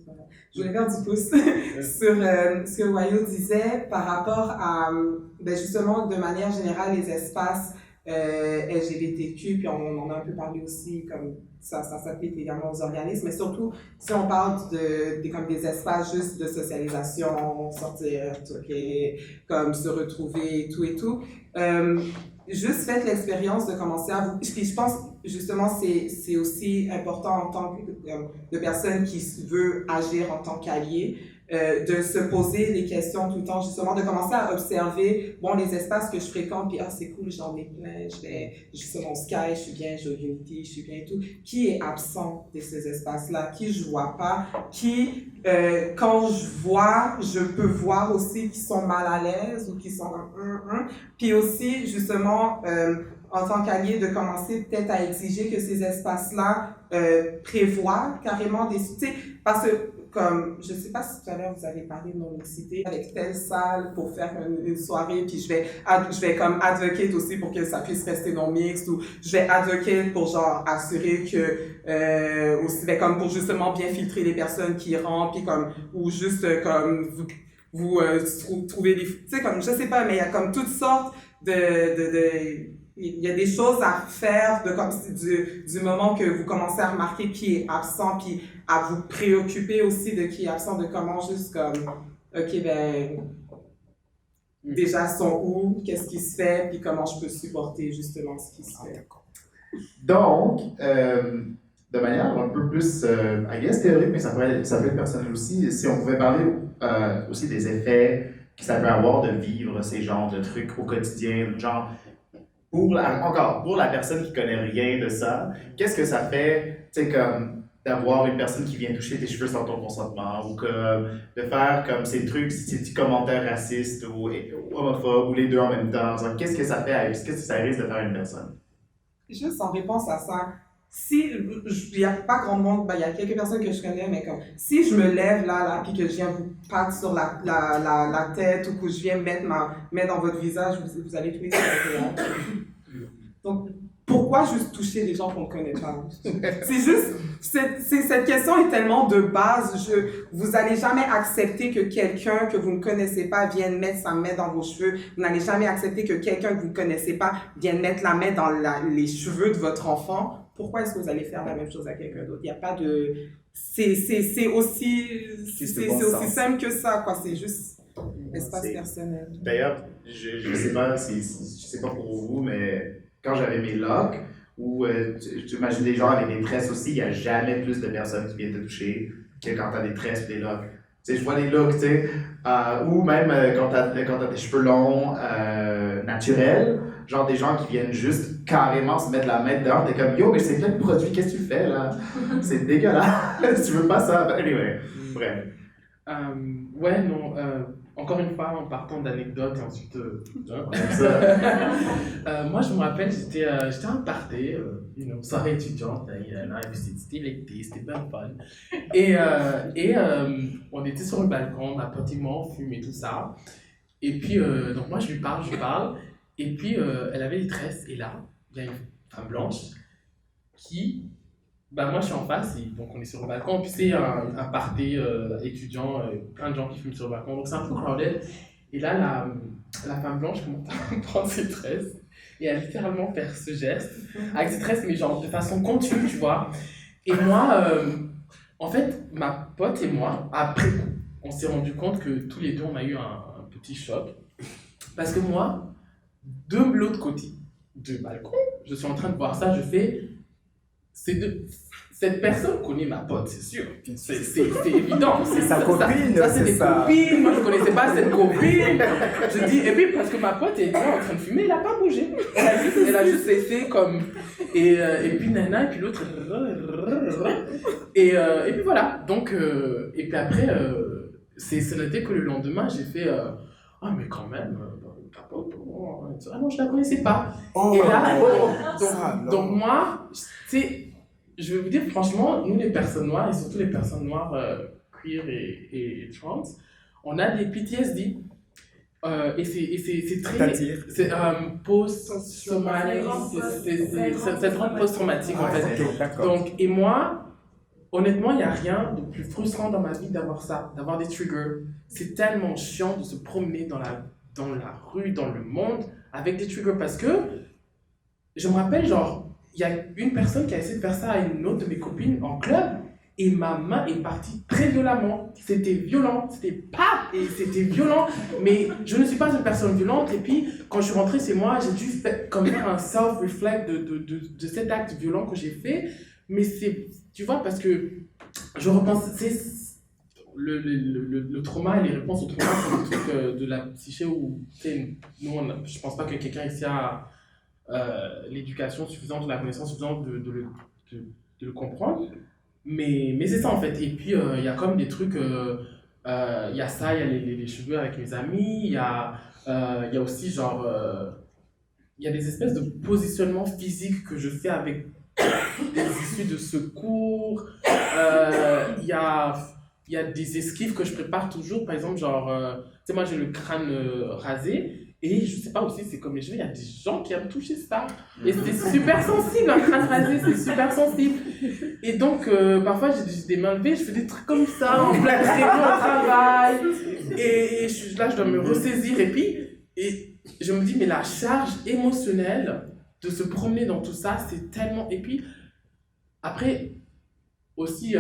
Je voulais faire du pouce sur ce que Wayo disait par rapport à, justement, de manière générale, les espaces LGBTQ, puis on en a un peu parlé aussi, comme ça s'applique également aux organismes, mais surtout si on parle comme des espaces juste de socialisation, sortir, comme se retrouver, et tout. Juste faites l'expérience de commencer à vous... Puis je pense, justement, c'est aussi important en tant que de personne qui veut agir en tant qu'allié, de se poser des questions tout le temps, justement, de commencer à observer, les espaces que je fréquente, puis c'est cool, j'en ai plein, je vais sur mon Sky, je suis bien, je Unity, je suis bien et tout. Qui est absent de ces espaces-là? Qui je vois pas? Qui, quand je vois, je peux voir aussi qui sont mal à l'aise ou qui sont Puis aussi, justement, en tant qu'allié, de commencer peut-être à exiger que ces espaces-là prévoient carrément des... Parce que, comme, je ne sais pas si tout à l'heure vous avez parlé de non-mixité avec telle salle pour faire une soirée, puis je vais comme advocate aussi pour que ça puisse rester non-mixte, ou je vais advocate pour genre assurer que, aussi, comme pour justement bien filtrer les personnes qui rentrent, puis comme, ou juste comme vous trouvez des, tu sais, comme, je sais pas, mais il y a comme toutes sortes il y a des choses à faire du moment que vous commencez à remarquer qui est absent, puis à vous préoccuper aussi de qui est absent, de comment juste comme, déjà sont où, qu'est-ce qui se fait, puis comment je peux supporter justement ce qui se fait. Donc, de manière un peu plus, I guess, théorique, mais ça peut être personnel aussi, si on pouvait parler aussi des effets que ça peut avoir de vivre ces genres de trucs au quotidien, genre, pour la personne qui connaît rien de ça, qu'est-ce que ça fait, tu sais, comme d'avoir une personne qui vient toucher tes cheveux sans ton consentement, ou comme de faire comme ces trucs, ces petits commentaires racistes ou homophobes, ou les deux en même temps, qu'est-ce que ça fait, qu'est-ce que ça risque de faire à une personne? Juste en réponse à ça, si, il n'y a pas grand monde, il y a quelques personnes que je connais, mais comme, si je me lève là, puis que je viens vous battre sur la tête ou que je viens mettre dans votre visage, vous allez trouver ça agréable. Donc, pourquoi juste toucher les gens qu'on ne connaît pas? C'est juste, cette question est tellement de base, vous n'allez jamais accepter que quelqu'un que vous ne connaissez pas vienne mettre sa main dans vos cheveux, vous n'allez jamais accepter que quelqu'un que vous ne connaissez pas vienne mettre la main dans les cheveux de votre enfant. Pourquoi est-ce que vous allez faire la même chose à quelqu'un d'autre? Il n'y a pas de... C'est aussi simple que ça, quoi. C'est juste espace personnel. D'ailleurs, je sais pas je sais pas pour vous, mais quand j'avais mes locks, ou tu imagines des gens avec des tresses aussi, il n'y a jamais plus de personnes qui viennent te toucher que quand tu as des tresses et des locks. Tu sais, je vois des looks, tu sais, ou même quand tu as des cheveux longs, naturels, genre des gens qui viennent juste carrément se mettre la main dedans, t'es comme, yo, mais c'est plein de produits, qu'est-ce que tu fais là? C'est dégueulasse, tu veux pas ça? But anyway, bref. Ouais, non, encore une fois, en partant d'anecdotes et ensuite moi, je me rappelle, j'étais à un party, soirée étudiante, et puis c'était l'été, c'était bien fun. Et on était sur le balcon, ma pote et moi, on fume et tout ça. Et puis, donc moi, je lui parle, et puis elle avait des tresses, et là, il y a une femme blanche qui... moi je suis en face, et donc on est sur le balcon, puis c'est un party étudiant, plein de gens qui fument sur le balcon, donc c'est un peu crowded. Et là, la femme blanche commence à prendre ses tresses et à littéralement faire ce geste avec ses tresses, mais genre de façon continue, tu vois. Et moi, en fait, ma pote et moi, après coup, on s'est rendu compte que tous les deux on a eu un petit choc, parce que moi, de l'autre côté du balcon, je suis en train de voir ça, je fais. Cette personne connaît ma pote, c'est sûr. C'est évident. C'est sa copine. Ça c'est des copines. Moi, je ne connaissais pas cette copine. Je dis, et puis, parce que ma pote était en train de fumer, elle n'a pas bougé. Elle a juste fait comme. Et puis, nana, et puis l'autre. Et puis voilà. Donc, et puis après, c'est noté que le lendemain, j'ai fait. Ah, mais quand même. Ah non, je la connaissais pas. Oh, et là, ça, donc moi, tu sais, je vais vous dire franchement, nous les personnes noires, et surtout les personnes noires queer et trans, on a des PTSD. Et c'est très... C'est post-traumatique, c'est trop post-traumatique en fait. Okay, donc, et moi, honnêtement, il n'y a rien de plus frustrant dans ma vie d'avoir ça, d'avoir des triggers. C'est tellement chiant de se promener dans la rue, dans le monde, avec des triggers, parce que je me rappelle, genre, il y a une personne qui a essayé de faire ça à une autre de mes copines en club, et ma main est partie très violemment. C'était violent, c'était violent, mais je ne suis pas une personne violente, et puis quand je suis rentrée chez moi, j'ai dû faire un self-reflect de cet acte violent que j'ai fait, mais c'est, tu vois, parce que je repense, le trauma et les réponses au trauma sont des trucs de la psyché où, nous, je pense pas que quelqu'un ici a l'éducation suffisante, la connaissance suffisante de le comprendre. Mais c'est ça en fait. Et puis il y a comme des trucs, il y a ça, il y a les cheveux avec mes amis, il y a aussi genre, il y a des espèces de positionnements physiques que je fais avec des issues de secours, il y a des esquives que je prépare toujours, par exemple, genre, tu sais, moi j'ai le crâne rasé, et je sais pas aussi, c'est comme les cheveux, il y a des gens qui aiment toucher ça. Et c'est super sensible, un crâne rasé, c'est super sensible. Et donc, parfois j'ai des mains levées, je fais des trucs comme ça, en plein réunion au travail, et là je dois me ressaisir, et puis, je me dis, mais la charge émotionnelle de se promener dans tout ça, c'est tellement. Et puis, après, aussi,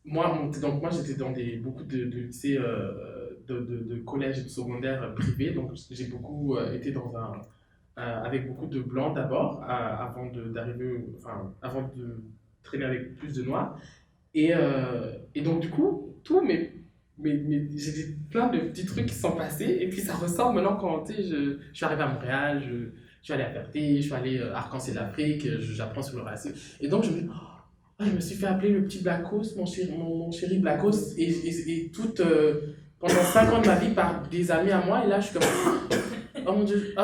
moi j'étais dans beaucoup de lycées, de collèges et de secondaires privés, donc j'ai beaucoup été avec beaucoup de blancs d'abord, avant de traîner avec plus de noirs. Et donc, du coup, j'ai plein de petits trucs qui sont passés, et puis ça ressort maintenant quand je suis arrivé à Montréal, je suis allé à Ferté, je suis allé à Arc-en-Ciel d'Afrique, j'apprends sur le racisme. Et donc je me suis fait appeler le petit Blackos, mon chéri Blackos, et pendant 5 ans de ma vie par des amis à moi, et là je suis comme, oh mon Dieu,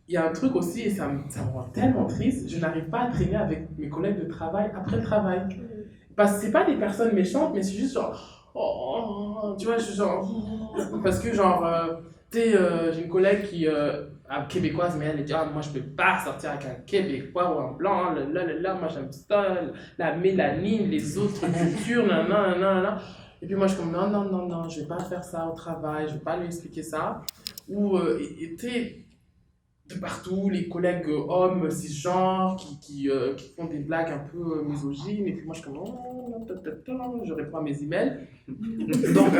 il y a un truc aussi, et ça me rend tellement triste, je n'arrive pas à traîner avec mes collègues de travail après le travail. Parce que c'est pas des personnes méchantes, mais c'est juste genre, oh, tu vois, je suis genre, parce que genre, tu sais, j'ai une collègue qui, québécoise, mais elle dit, ah, moi je peux pas sortir avec un Québécois ou un blanc, moi j'aime ça, la mélanine, les autres cultures, nanana. Et puis moi je suis comme, non, je vais pas faire ça au travail, je vais pas lui expliquer ça. Ou, tu sais, de partout, les collègues hommes cisgenres qui font des blagues un peu misogynes, et puis moi je suis comme, je réponds à mes emails. Donc, non,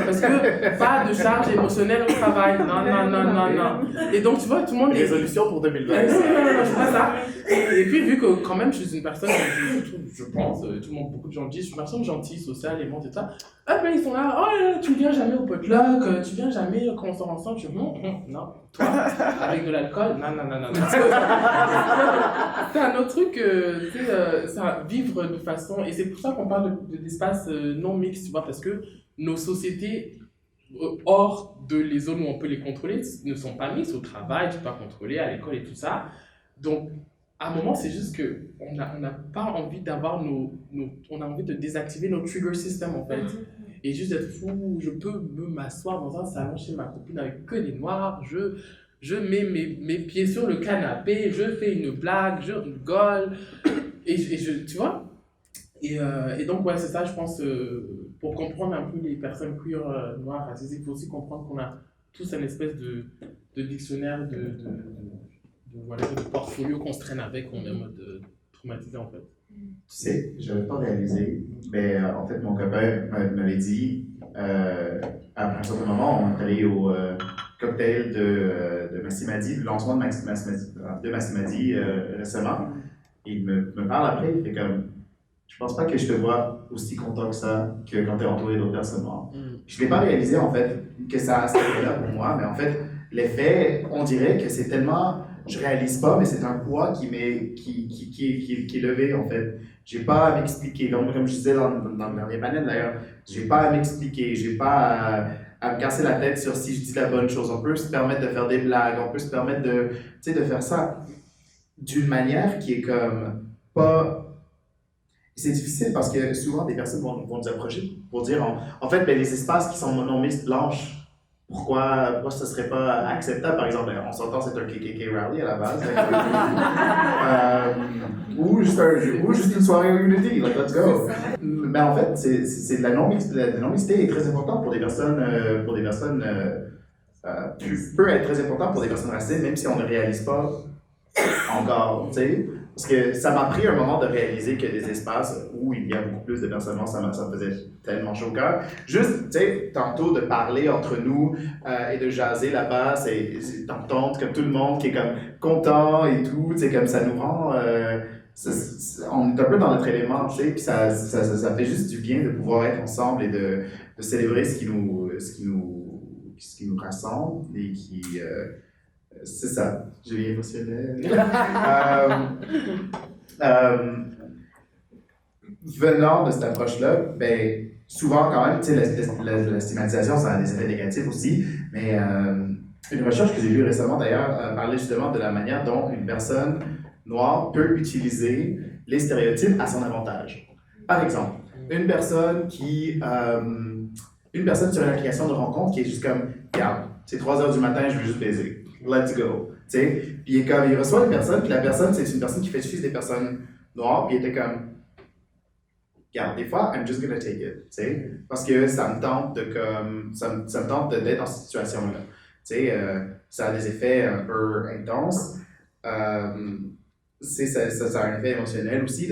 parce que pas de charge émotionnelle au travail, non. Et donc tu vois, tout le monde est... Résolution pour 2020. Non, c'est pas ça. Et puis vu que quand même je suis une personne, je pense, tout le monde, beaucoup de gens disent, je suis une personne gentille, sociale, aimante et tout ça. Ah ben ils sont là, oh tu viens jamais au potluck, tu viens jamais quand on sort ensemble, je dis non, toi, avec de l'alcool, non. C'est un autre truc, tu sais, ça, vivre de façon, et c'est pour ça qu'on parle d'espace non mixte, tu vois, parce que nos sociétés, hors de les zones où on peut les contrôler, ne sont pas mixtes au travail, tu peux pas contrôler, à l'école et tout ça. Donc, à un moment, c'est juste que on n'a pas envie d'avoir on a envie de désactiver nos trigger system en fait. Et juste d'être fou, je peux m'asseoir dans un salon chez ma copine avec que des noirs, je mets mes pieds sur le canapé, je fais une blague, je rigole, et tu vois. Et donc, ouais, c'est ça, je pense, pour comprendre un peu les personnes queer, noires, racistes, il faut aussi comprendre qu'on a tous une espèce de dictionnaire, voilà, de portfolio qu'on se traîne avec, on est en mode traumatisé en fait. Tu sais, je n'avais pas réalisé, mais en fait, mon copain m'avait dit, à un certain moment, on est allé au cocktail de Massimadi, le lancement de Massimadi récemment. Il me parle après, il fait comme, je pense pas que je te vois aussi content que ça, que quand tu es entouré d'autres personnes noires. Je ne l'ai pas réalisé en fait, que ça c'était là pour moi, mais en fait, l'effet, on dirait que c'est tellement. Je réalise pas, mais c'est un poids qui est levé en fait. J'ai pas à m'expliquer, comme je disais dans le dernier panel d'ailleurs, j'ai pas à m'expliquer, j'ai pas à me casser la tête sur si je dis la bonne chose. On peut se permettre de faire des blagues, on peut se permettre de faire ça d'une manière qui est comme pas. C'est difficile parce que souvent des personnes vont nous approcher pour dire en fait, ben, les espaces qui sont non mixtes blanches. Pourquoi ce serait pas acceptable, par exemple, on s'entend c'est un KKK rally à la base, ou juste une soirée Unity, like let's go. Mais en fait, c'est de la non-mixité est très importante pour des personnes, peut être très importante pour des personnes racisées, même si on ne réalise pas encore, tu sais. Parce que ça m'a pris un moment de réaliser que des espaces où il y a beaucoup plus de personnes noires, ça me faisait tellement chaud au cœur. Juste, tu sais, tantôt de parler entre nous et de jaser là-bas, c'est d'entendre comme tout le monde qui est comme content et tout, tu sais, comme ça nous rend... on est un peu dans notre élément, tu sais, puis ça fait juste du bien de pouvoir être ensemble et de célébrer ce qui nous rassemble et qui... c'est ça, je vais émotionnel. Venant de cette approche-là, ben, souvent quand même, tu sais, la stigmatisation, ça a des effets négatifs aussi, mais une recherche que j'ai lue récemment d'ailleurs parlait justement de la manière dont une personne noire peut utiliser les stéréotypes à son avantage. Par exemple, une personne sur une application de rencontre qui est juste comme, regarde, c'est 3h du matin, je veux juste baiser. Let's go. Tu sais, puis il reçoit une personne, puis la personne, c'est une personne qui fait suivre des personnes noires, puis il était comme, regarde, des fois, I'm just gonna take it, tu sais, parce que ça me tente d'être dans cette situation-là. Tu sais, ça a des effets un peu intenses. Ça a un effet émotionnel aussi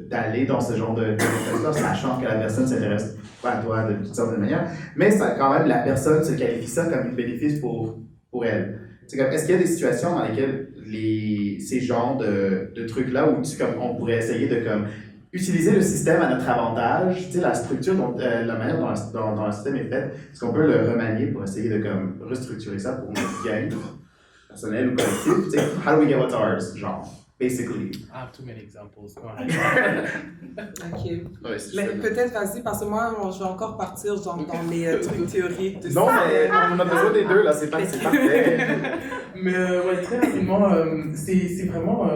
d'aller dans ce genre de contexte-là, sachant que la personne s'intéresse pas à toi de toutes sortes de manières, mais ça, quand même, la personne se qualifie ça comme un bénéfice pour elle. Est-ce qu'il y a des situations dans lesquelles ces genres de trucs-là où on pourrait essayer de utiliser le système à notre avantage, la structure, la manière dont le système est fait, est-ce qu'on peut le remanier pour essayer de restructurer ça pour notre gain personnel ou collectif? How do we get what's ours, genre? basically. I have too many examples. Go Ok. Ouais, c'est Mais chouette. peut-être, vas-y, parce que moi, je vais encore partir genre, dans les trucs théoriques. De Non, ça. mais on a besoin des deux, là, c'est parfait. Mais ouais, très rapidement, c'est vraiment.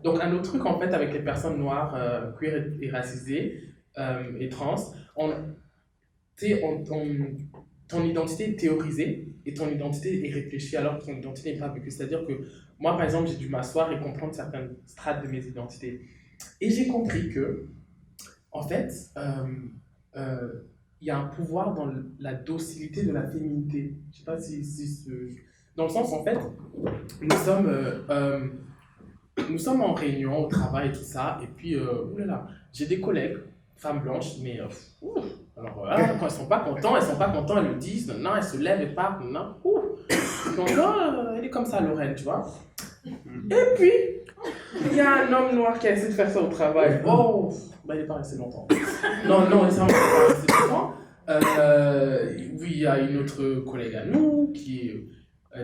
Donc, un autre truc en fait avec les personnes noires, queer et racisées et trans, tu sais, ton identité est théorisée et ton identité est réfléchie alors que ton identité n'est pas vécue. C'est-à-dire que moi, par exemple, j'ai dû m'asseoir et comprendre certaines strates de mes identités. Et j'ai compris que, en fait, il y a un pouvoir dans la docilité de la féminité. Je sais pas dans le sens, en fait, nous sommes en réunion au travail et tout ça, et puis, oulala, j'ai des collègues, femmes blanches, mais alors quand elles sont pas contents, elles le disent, non, elles se lèvent et partent, non, donc elle est comme ça, Lorraine, tu vois. Et puis, il y a un homme noir qui a essayé de faire ça au travail. Oh, bah il est pas resté longtemps. Non, ça, il n'est pas resté longtemps. Oui, il y a une autre collègue à nous qui est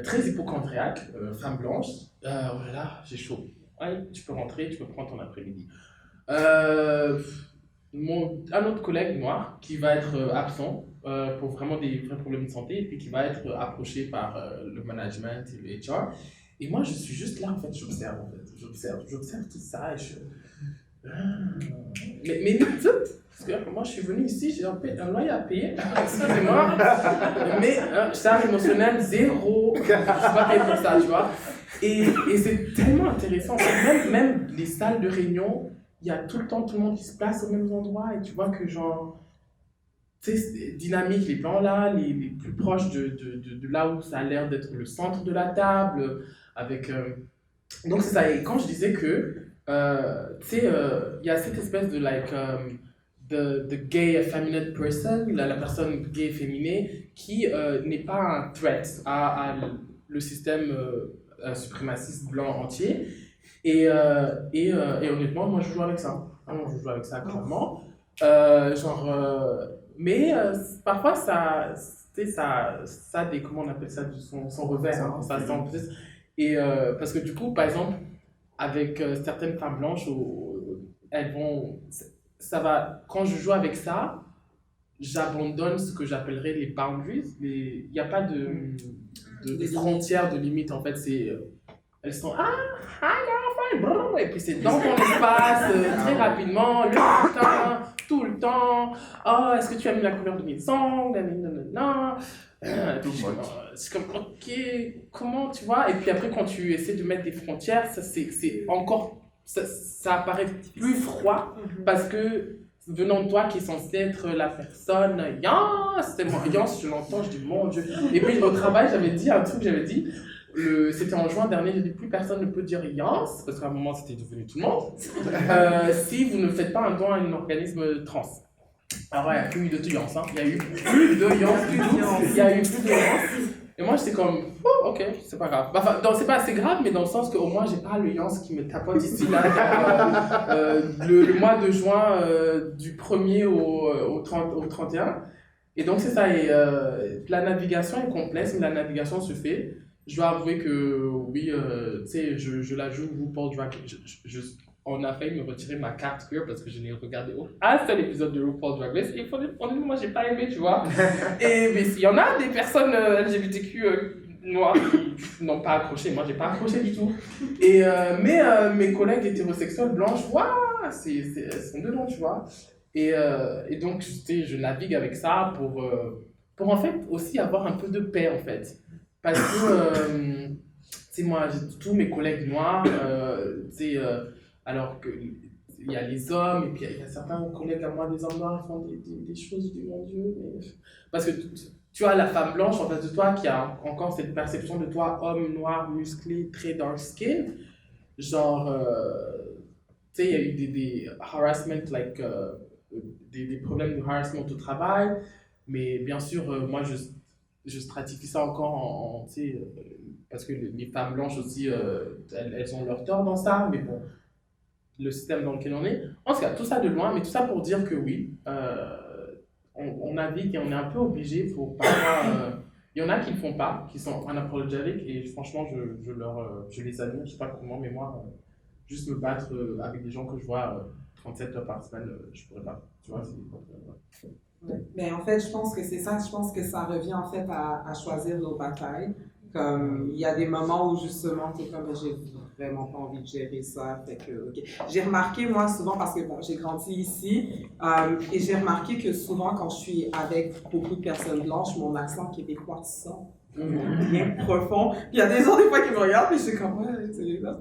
très hypochondriaque, femme blanche. Oh là là, j'ai chaud. Ouais, tu peux rentrer, tu peux prendre ton après-midi. Un autre collègue noir qui va être absent pour vraiment des vrais problèmes de santé et puis qui va être approché par le management et le HR. Et moi, je suis juste là, en fait, j'observe tout ça et je... Mais parce que moi, je suis venu ici, j'ai un loyer à payer, excusez-moi, mais charge émotionnelle, zéro, je ne suis pas payé pour ça, tu vois. Et c'est tellement intéressant, même les salles de réunion, il y a tout le temps tout le monde qui se place aux mêmes endroits et tu vois que genre, tu sais, dynamique, les plans là, les plus proches de là où ça a l'air d'être le centre de la table, avec... Donc c'est ça, et quand je disais que, tu sais, il y a cette espèce de, like, the gay effeminate person, la personne gay efféminée, qui n'est pas un threat à le système suprémaciste blanc entier. Et honnêtement, moi je joue avec ça. Vraiment, je joue avec ça clairement. Mais parfois ça a des, comment on appelle ça, son revers, hein, ça sent plus. Et parce que du coup, par exemple, avec certaines femmes blanches, elles vont, ça va, quand je joue avec ça, j'abandonne ce que j'appellerais les boundaries. Il n'y a pas de frontières, de limites en fait. Elles sont et puis c'est dans ton espace très rapidement, le matin, tout le temps. Oh, est-ce que tu as mis la couleur de mes ongles? Non. C'est comme, ok, comment tu vois? Et puis après, quand tu essaies de mettre des frontières, ça c'est encore, ça apparaît plus froid parce que venant de toi qui est censé être la personne, c'était moi, je l'entends, je dis mon Dieu. Et puis au travail, j'avais dit un truc, c'était en juin dernier, j'ai dit plus personne ne peut dire Yans, parce qu'à un moment c'était devenu tout le monde, si vous ne faites pas un don à un organisme trans. Alors ouais, il n'y a plus eu de Yans, hein. Il y a eu plus de Yans du tout. Il y a eu plus de Yans. Et moi j'étais comme, oh, ok, c'est pas grave. Enfin, c'est pas assez grave, mais dans le sens qu'au moins j'ai pas le Yans qui me tapote ici, là, le mois de juin du 1er au 31. Et donc c'est ça, et la navigation est complexe, mais la navigation se fait. Je dois avouer que oui, tu sais, je la joue RuPaul Drag Race. On a failli me retirer ma carte queer parce que je n'ai regardé un seul épisode de RuPaul Drag Race et honnêtement, moi j'ai pas aimé, tu vois. Et mais s'il y en a des personnes LGBTQ noires qui n'ont pas accroché, moi j'ai pas accroché du tout. Et mais mes collègues hétérosexuels blanches, waouh, elles sont dedans, tu vois. Et donc, tu sais, je navigue avec ça pour en fait aussi avoir un peu de paix en fait. Parce que, tu sais, moi, j'ai tous mes collègues noirs, tu sais, alors qu'il y a les hommes, et puis il y a certains collègues à moi, des hommes noirs, qui font des choses, je dis, mon Dieu, mais... Parce que tu as la femme blanche en face de toi qui a encore cette perception de toi, homme noir, musclé, très dark skin. Genre, tu sais, il y a eu des harassment, like, des problèmes de harassment au travail, mais bien sûr, moi, je stratifie ça encore tu sais, parce que les femmes blanches aussi, elles ont leur tort dans ça, mais bon, le système dans lequel on est. En tout cas, tout ça de loin, mais tout ça pour dire que oui, on navigue et on est un peu obligé pour parfois... Il y en a qui ne le font pas, qui sont unapologetic, et franchement, je les admire, je sais pas comment, mais moi, juste me battre avec des gens que je vois 37 heures par semaine, je pourrais pas. Tu vois, Mais en fait, je pense que c'est ça. Je pense que ça revient en fait à choisir nos batailles. Comme il y a des moments où justement, tu es comme j'ai vraiment pas envie de gérer ça. Fait que, okay. J'ai remarqué, moi, souvent, parce que bon, j'ai grandi ici, et j'ai remarqué que souvent, quand je suis avec beaucoup de personnes blanches, mon accent québécois sent bien profond. Puis il y a des gens, des fois, qui me regardent, puis je suis comme, ouais, c'est ça.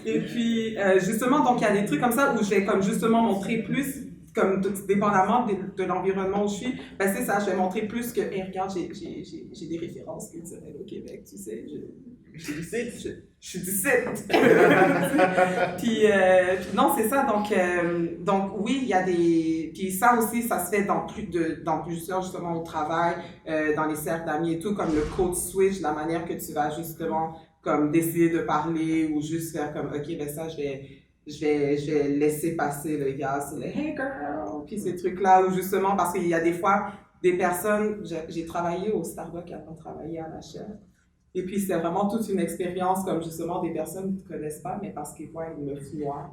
Et puis, justement, donc, il y a des trucs comme ça où je vais comme justement montrer plus, comme dépendamment de l'environnement où je suis, ben c'est ça, je vais montrer plus que, hey, regarde, j'ai des références culturelles au Québec, tu sais, je suis du site. Puis non, c'est ça, donc oui, il y a des, puis ça aussi, ça se fait dans plusieurs, justement, au travail, dans les cercles d'amis et tout, comme le code switch, la manière que tu vas justement, comme décider de parler ou juste faire comme, ok, ben ça, je vais laisser passer le gars, c'est le hey girl, puis ces trucs-là, ou justement, parce qu'il y a des fois des personnes, j'ai travaillé au Starbucks avant de travailler à la chaire, et puis c'est vraiment toute une expérience, comme justement des personnes qui ne connaissent pas, mais parce qu'ils voient une meuf noire.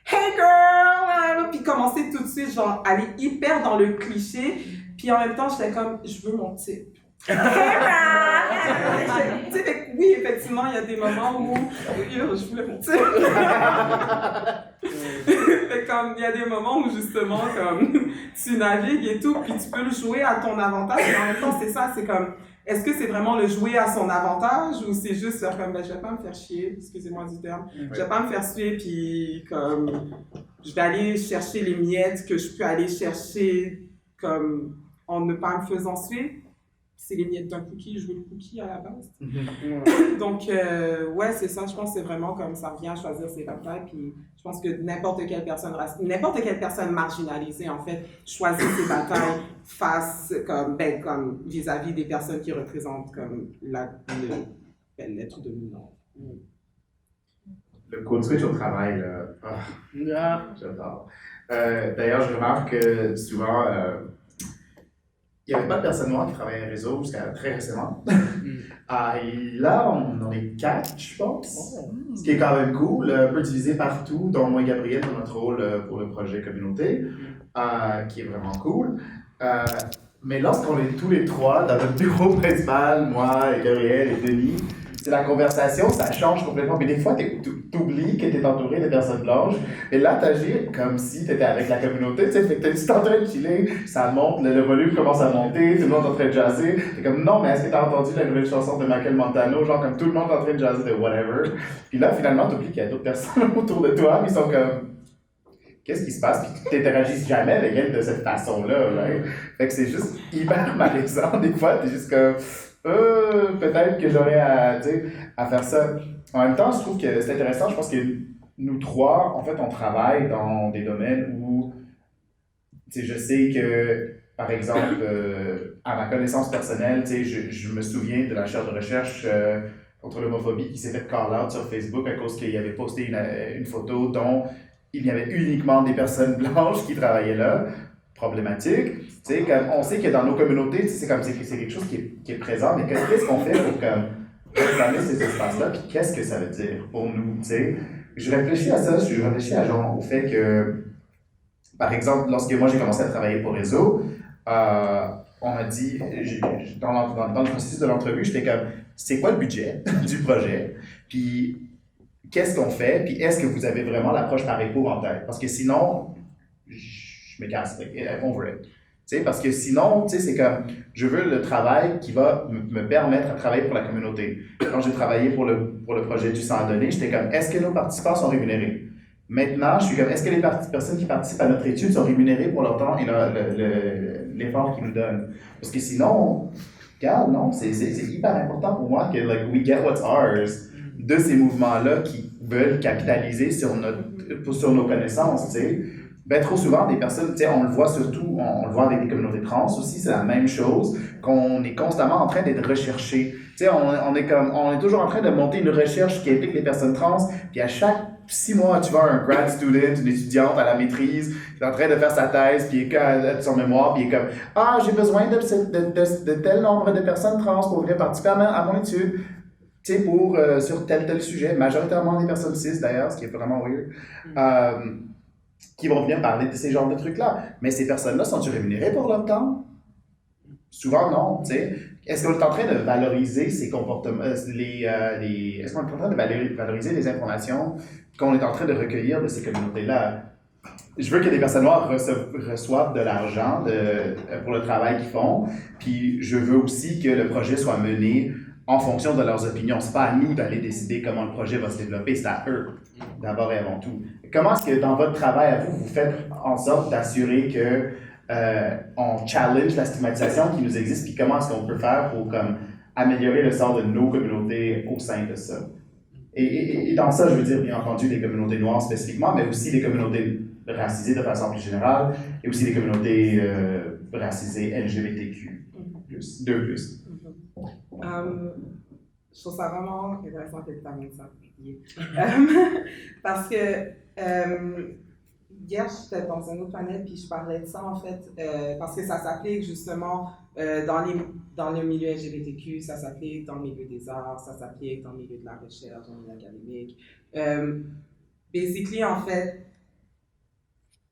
Hey girl! Puis commencer tout de suite, genre, aller hyper dans le cliché, puis en même temps, j'étais comme, je veux mon type. Tu sais, oui, effectivement, il y a des moments où je voulais mon type. Comme il y a des moments où justement comme tu navigues et tout, puis tu peux le jouer à ton avantage, mais en même temps c'est ça, c'est comme est-ce que c'est vraiment le jouer à son avantage ou c'est juste faire comme ben, je vais pas me faire chier, excusez-moi du terme, je vais pas me faire suer puis comme je vais aller chercher les miettes que je peux aller chercher comme en ne pas me faisant suer. C'est les miettes d'un cookie, je veux le cookie à la base. Donc, ouais, c'est ça, je pense que c'est vraiment comme ça revient à choisir ses batailles, puis je pense que n'importe quelle personne marginalisée, en fait, choisit ses batailles face, comme vis-à-vis des personnes qui représentent comme l'être dominant. Le code switch au travail, là, j'adore. D'ailleurs, je remarque que souvent, il n'y avait pas de personnes noires qui travaillaient à réseau jusqu'à très récemment. Et là, on en est 4, je pense. Ce qui est quand même cool, un peu divisé partout, dont moi et Gabriel dans notre rôle pour le projet communauté, qui est vraiment cool. Mais lorsqu'on est tous les trois dans notre bureau principal, moi et Gabriel et Denis, c'est la conversation, ça change complètement. Mais des fois, t'oublies que t'es entouré de personnes blanches. Et là, t'agis comme si t'étais avec la communauté. Tu sais, fait que t'es juste en train de chiller, ça monte, le volume commence à monter, tout le monde est en train de jazzer. T'es comme, non, mais est-ce que t'as entendu la nouvelle chanson de Michael Montano? Genre, comme tout le monde est en train de jazzer de whatever. Puis là, finalement, t'oublies qu'il y a d'autres personnes autour de toi, puis ils sont comme, qu'est-ce qui se passe? Puis tu t'interagis jamais avec elles de cette façon-là, right? Fait que c'est juste hyper malaisant. Des fois, t'es juste comme, peut-être que j'aurais à faire ça. En même temps, je trouve que c'est intéressant. Je pense que nous trois, en fait, on travaille dans des domaines où, je sais que, par exemple, à ma connaissance personnelle, je me souviens de la chaire de recherche contre l'homophobie qui s'est fait call-out sur Facebook à cause qu'il avait posté une photo dont il y avait uniquement des personnes blanches qui travaillaient là. Problématique. Comme on sait que dans nos communautés, c'est quelque chose qui est présent, mais qu'est-ce qu'on fait pour réclamer ces espaces-là, puis qu'est-ce que ça veut dire pour nous, t'sais? Je réfléchis à ça, je réfléchis au fait que, par exemple, lorsque moi j'ai commencé à travailler pour Réseau, on m'a dit, dans le processus de l'entrevue, j'étais comme, c'est quoi le budget du projet, puis qu'est-ce qu'on fait, puis est-ce que vous avez vraiment l'approche par écho en tête? Parce que sinon, je me casse, over it. Parce que sinon, c'est comme, je veux le travail qui va me permettre de travailler pour la communauté. Quand j'ai travaillé pour le projet du sang à donner, j'étais comme, est-ce que nos participants sont rémunérés? Maintenant, je suis comme, est-ce que les personnes qui participent à notre étude sont rémunérées pour leur temps et l'effort qu'ils nous donnent? Parce que sinon, regarde, non, c'est hyper important pour moi que, we get what's ours de ces mouvements-là qui veulent capitaliser sur nos connaissances, tu sais. Ben, trop souvent, des personnes, on le voit surtout, on le voit avec les communautés trans aussi, c'est la même chose, qu'on est constamment en train d'être recherché. On est toujours en train de monter une recherche qui implique les personnes trans, puis à chaque 6 mois, tu vois un grad student, une étudiante à la maîtrise, qui est en train de faire sa thèse, puis il est son mémoire, puis il est comme « Ah, j'ai besoin de tel nombre de personnes trans pour venir participer à mon étude. » tu sais, sur tel sujet, majoritairement des personnes cis d'ailleurs, ce qui est vraiment weird, qui vont venir parler de ces genres de trucs-là. Mais ces personnes-là, sont-ils rémunérées pour leur temps? Souvent, non, tu sais. Est-ce qu'on est en train de valoriser ces comportements, est-ce qu'on est en train de valoriser les informations qu'on est en train de recueillir de ces communautés-là? Je veux que des personnes noires reçoivent de l'argent pour le travail qu'ils font, puis je veux aussi que le projet soit mené en fonction de leurs opinions. C'est pas à nous d'aller décider comment le projet va se développer, c'est à eux, d'abord et avant tout. Comment est-ce que dans votre travail à vous, vous faites en sorte d'assurer que on challenge la stigmatisation qui nous existe, puis comment est-ce qu'on peut faire pour améliorer le sort de nos communautés au sein de ça? Et dans ça, je veux dire, bien entendu, les communautés noires spécifiquement, mais aussi les communautés racisées de façon plus générale, et aussi les communautés racisées LGBTQ+, 2+. Je trouve ça vraiment intéressant que tu amènes ça. Parce que hier, j'étais dans un autre panel, puis je parlais de ça, en fait, parce que ça s'applique justement dans le milieu LGBTQ, ça s'applique dans le milieu des arts, ça s'applique dans le milieu de la recherche, dans le milieu académique. Basically, en fait,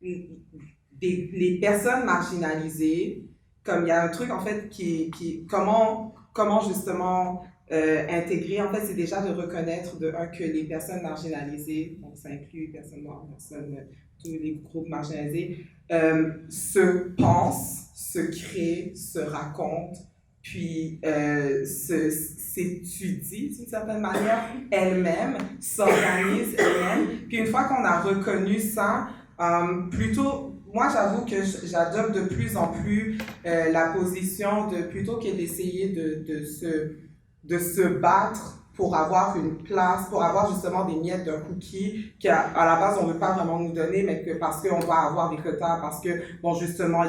les personnes marginalisées, comme il y a un truc, en fait, comment justement intégrer, en fait, c'est déjà de reconnaître que les personnes marginalisées, donc ça inclut personnes noires, tous les groupes marginalisés, se pensent, se créent, se racontent, puis s'étudient d'une certaine manière elles-mêmes, s'organisent elles-mêmes. Puis une fois qu'on a reconnu ça, moi, j'avoue que j'adopte de plus en plus la position plutôt que d'essayer de se battre pour avoir une place, pour avoir justement des miettes d'un cookie qu'à la base, on ne veut pas vraiment nous donner, mais que parce qu'on va avoir des quotas, parce que, bon, justement,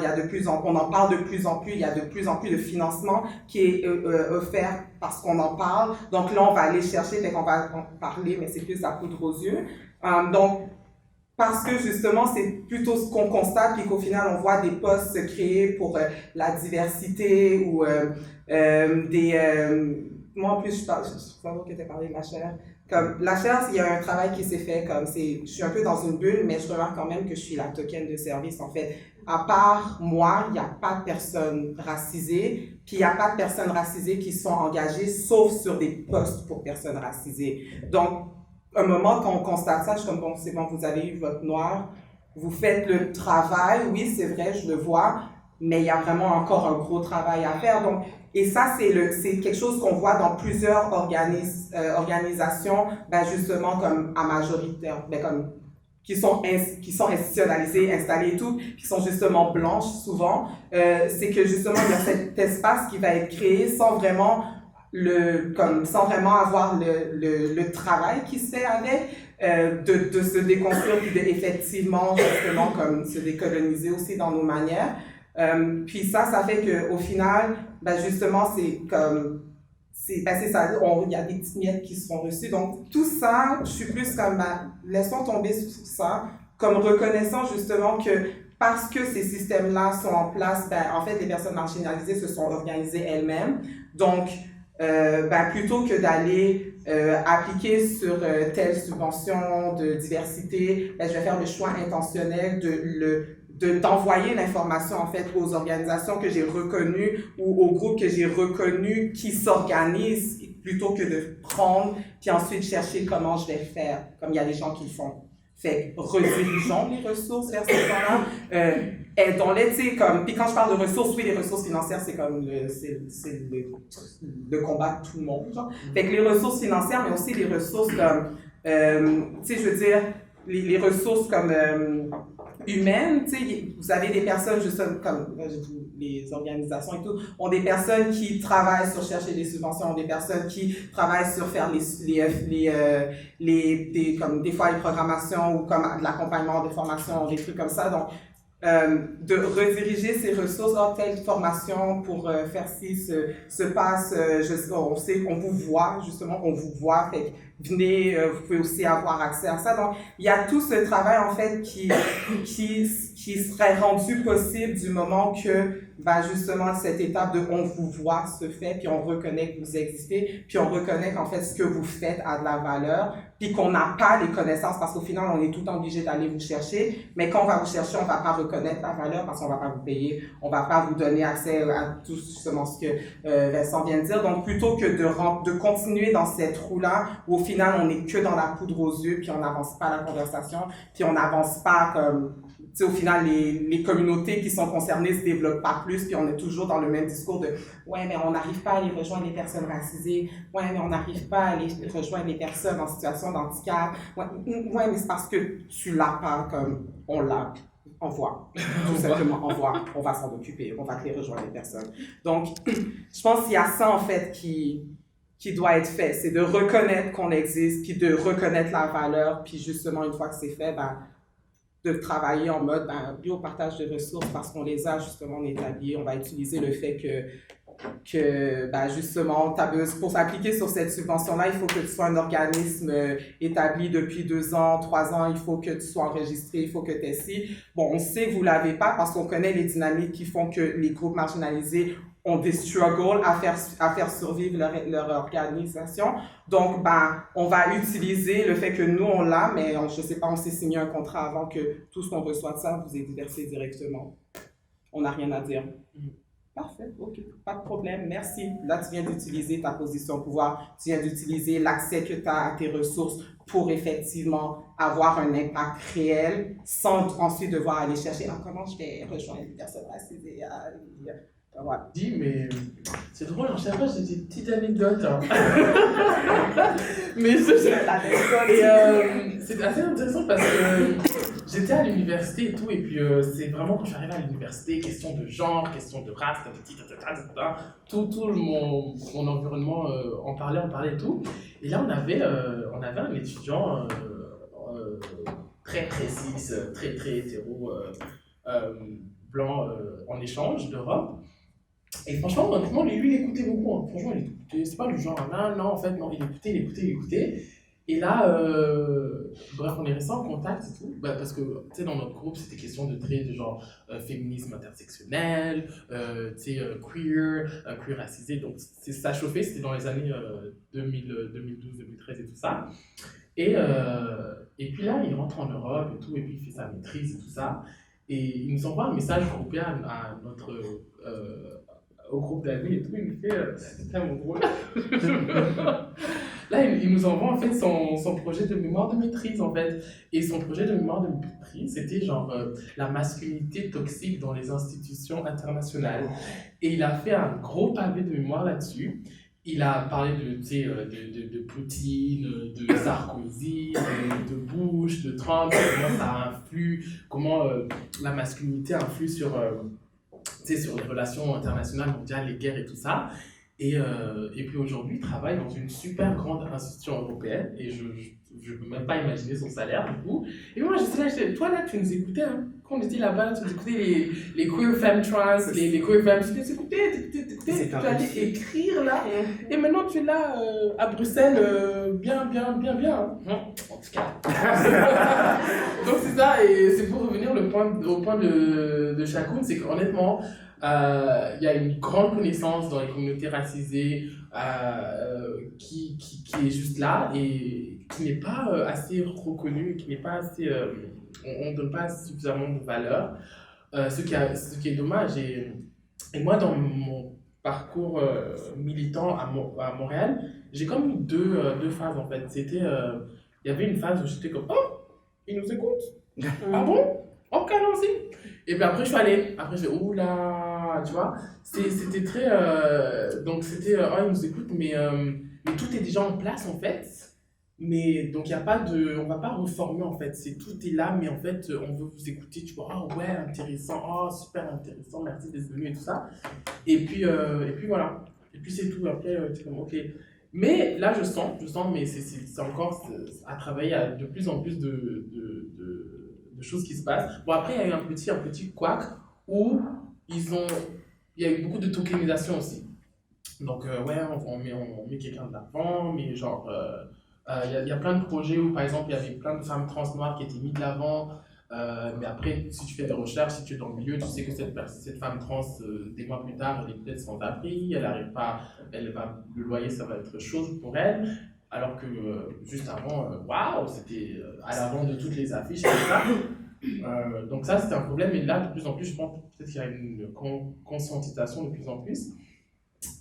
on en parle de plus en plus, il y a de plus en plus de financement qui est offert parce qu'on en parle. Donc là, on va aller chercher, fait qu'on va en parler, mais c'est plus à poudre aux yeux. Donc, parce que justement, c'est plutôt ce qu'on constate, puis qu'au final, on voit des postes se créer pour la diversité ou moi, en plus, je savais que tu as parlé de la chaire. Comme, la chaire, il y a un travail qui s'est fait, je suis un peu dans une bulle, mais je remarque quand même que je suis la token de service, en fait. À part moi, il n'y a pas de personnes racisées, puis il n'y a pas de personnes racisées qui sont engagées, sauf sur des postes pour personnes racisées. Donc, un moment, quand on constate ça, je suis comme, bon, c'est bon, vous avez eu votre noir, vous faites le travail, oui, c'est vrai, je le vois, mais il y a vraiment encore un gros travail à faire. Donc, et ça, c'est quelque chose qu'on voit dans plusieurs organisations, ben justement comme à majoritaire, ben comme qui sont institutionnalisées, installées et tout, qui sont justement blanches souvent. C'est que justement il y a cet espace qui va être créé sans vraiment avoir le travail qui se fait avec, de se déconstruire puis effectivement justement comme se décoloniser aussi dans nos manières. Puis ça fait qu'au final, ben justement, c'est ça, il y a des petites miettes qui seront reçues. Donc, tout ça, je suis plus comme, laissons tomber sur ça, comme reconnaissant justement que parce que ces systèmes-là sont en place, en fait, les personnes marginalisées se sont organisées elles-mêmes. Donc, plutôt que d'aller appliquer sur telle subvention de diversité, je vais faire le choix intentionnel d'envoyer l'information en fait aux organisations que j'ai reconnues ou aux groupes que j'ai reconnus qui s'organisent plutôt que de prendre puis ensuite chercher comment je vais faire, comme il y a des gens qui le font. Fait redirigeons les ressources vers ces gens-là, aidons-les, tu sais, comme, puis quand je parle de ressources, oui, les ressources financières, c'est comme le combat de tout le monde, genre. Fait que les ressources financières, mais aussi les ressources comme, tu sais, je veux dire, les ressources comme humaines, tu sais, vous avez des personnes, justement, comme les organisations et tout, ont des personnes qui travaillent sur chercher des subventions, ont des personnes qui travaillent sur faire comme des fois les programmations ou comme de l'accompagnement des formations, des trucs comme ça. Donc, de rediriger ces ressources dans telle formation pour faire ci se passe, on sait qu'on vous voit, justement, on vous voit, fait venez, vous pouvez aussi avoir accès à ça. Donc, il y a tout ce travail, en fait, qui serait rendu possible du moment que, ben, justement, cette étape de on vous voit se fait, puis on reconnaît que vous existez, puis on reconnaît qu'en fait, ce que vous faites a de la valeur, puis qu'on n'a pas les connaissances, parce qu'au final, on est tout le temps obligé d'aller vous chercher, mais quand on va vous chercher, on va pas reconnaître la valeur, parce qu'on va pas vous payer, on va pas vous donner accès à tout justement ce que Vincent vient de dire. Donc, plutôt que de continuer dans cette roue-là, où au final, on n'est que dans la poudre aux yeux, puis on n'avance pas la conversation, puis on n'avance pas comme... Tu sais, au final, les communautés qui sont concernées se développent pas plus, puis on est toujours dans le même discours de « Ouais, mais on n'arrive pas à aller rejoindre les personnes racisées. Ouais, mais on n'arrive pas à aller rejoindre les personnes en situation d'handicap. Ouais, mais c'est parce que tu l'as pas comme on l'a. On voit. Tout simplement, on voit. On va s'en occuper. On va te les rejoindre les personnes. » Donc, je pense qu'il y a ça, en fait, qui doit être fait. C'est de reconnaître qu'on existe, puis de reconnaître la valeur, puis justement, une fois que c'est fait, ben, de travailler en mode biopartage de ressources parce qu'on les a justement établis. On va utiliser le fait que ben justement, pour s'appliquer sur cette subvention-là, il faut que tu sois un organisme établi depuis 2 ans, 3 ans, il faut que tu sois enregistré, il faut que tu aies ci. Bon, on sait que vous ne l'avez pas parce qu'on connaît les dynamiques qui font que les groupes marginalisés ont des struggles à faire survivre leur organisation. Donc, ben, on va utiliser le fait que nous, on l'a, mais je sais pas, on s'est signé un contrat avant que tout ce qu'on reçoit de ça vous est versé directement. On n'a rien à dire. Parfait, ok, pas de problème, merci. Là, tu viens d'utiliser ta position de pouvoir, tu viens d'utiliser l'accès que tu as à tes ressources pour effectivement avoir un impact réel sans ensuite devoir aller chercher comment je vais rejoindre les personnes racisées. Ouais. Dis, mais c'est drôle, à chaque fois j'ai des petites anecdotes. Hein. Mais c'est assez intéressant parce que j'étais à l'université et tout, et puis c'est vraiment quand je suis arrivé à l'université, question de genre, question de race, tout mon environnement en parlait et tout. Et là on avait un étudiant très précis, très hétéro, blanc en échange d'Europe. Et franchement, honnêtement, lui, il écoutait beaucoup. Hein. Franchement, il écoutait. C'est pas le genre, non, en fait, non, il écoutait. Et là, bref, on est restés en contact et tout. Bah, parce que, tu sais, dans notre groupe, c'était question de traits de genre féminisme intersectionnel, queer racisé. Donc, ça chauffait, c'était dans les années 2012, 2013 et tout ça. Et puis là, il rentre en Europe et tout, et puis il fait sa maîtrise et tout ça. Et il nous envoie un message groupé à notre au groupe d'amis et tout, il nous fait c'est tellement drôle. Là, il nous envoie en fait son projet de mémoire de maîtrise en fait. Et son projet de mémoire de maîtrise, c'était genre la masculinité toxique dans les institutions internationales. Et il a fait un gros pavé de mémoire là-dessus. Il a parlé de Poutine, de Sarkozy, de Bush, de Trump, comment ça influe, comment la masculinité influe sur les relations internationales, mondiales, les guerres et tout ça. Et puis aujourd'hui, il travaille dans une super grande institution européenne et je ne peux même pas imaginer son salaire du coup. Et moi, toi là, tu nous écoutais, hein, quand on était là-bas, tu nous écoutais les queer femmes trans, les queer femmes, tu nous écoutais, tu allais écrire là. Et maintenant, tu es là à Bruxelles, bien. Hein. En tout cas. Donc c'est ça, et c'est pour revenir au point de Chakoun, c'est qu'honnêtement, il y a une grande connaissance dans les communautés racisées qui est juste là et qui n'est pas assez reconnue, qui n'est pas assez, on ne donne pas suffisamment de valeur, ce qui est dommage. Et moi, dans mon parcours militant à Montréal, j'ai comme eu deux phases en fait. C'était, il y avait une phase où j'étais comme, oh, ils nous écoutent. Ah bon? Ok, allons-y. Et puis après, je suis allée. Après, je dis, oula, tu vois. C'était très. Donc, c'était, oh, ils nous écoutent, mais tout est déjà en place, en fait. Mais donc, il n'y a pas de. On ne va pas reformer, en fait. Tout est là, mais en fait, on veut vous écouter. Tu vois, oh, ouais, intéressant. Oh, super intéressant. Merci d'être venu et tout ça. Et puis voilà. Et puis, c'est tout. Après, c'est comme, ok. Mais là, je sens, mais c'est encore à travailler à de plus en plus de choses qui se passent. Bon, après, il y a eu un petit couac où il y a eu beaucoup de tokenisation aussi. Donc, ouais, on met quelqu'un de l'avant, mais genre, Il y a plein de projets où, par exemple, il y avait plein de femmes trans noires qui étaient mises de l'avant. Mais après, si tu fais des recherches, si tu es dans le milieu, tu sais que cette femme trans, des mois plus tard, elle est peut-être sans abri, elle n'arrive pas, le loyer, ça va être chose pour elle. Alors que juste avant, waouh, c'était à l'avant de toutes les affiches, et tout ça. Donc ça, c'était un problème. Et là, de plus en plus, je pense peut-être qu'il y a une conscientisation de plus en plus.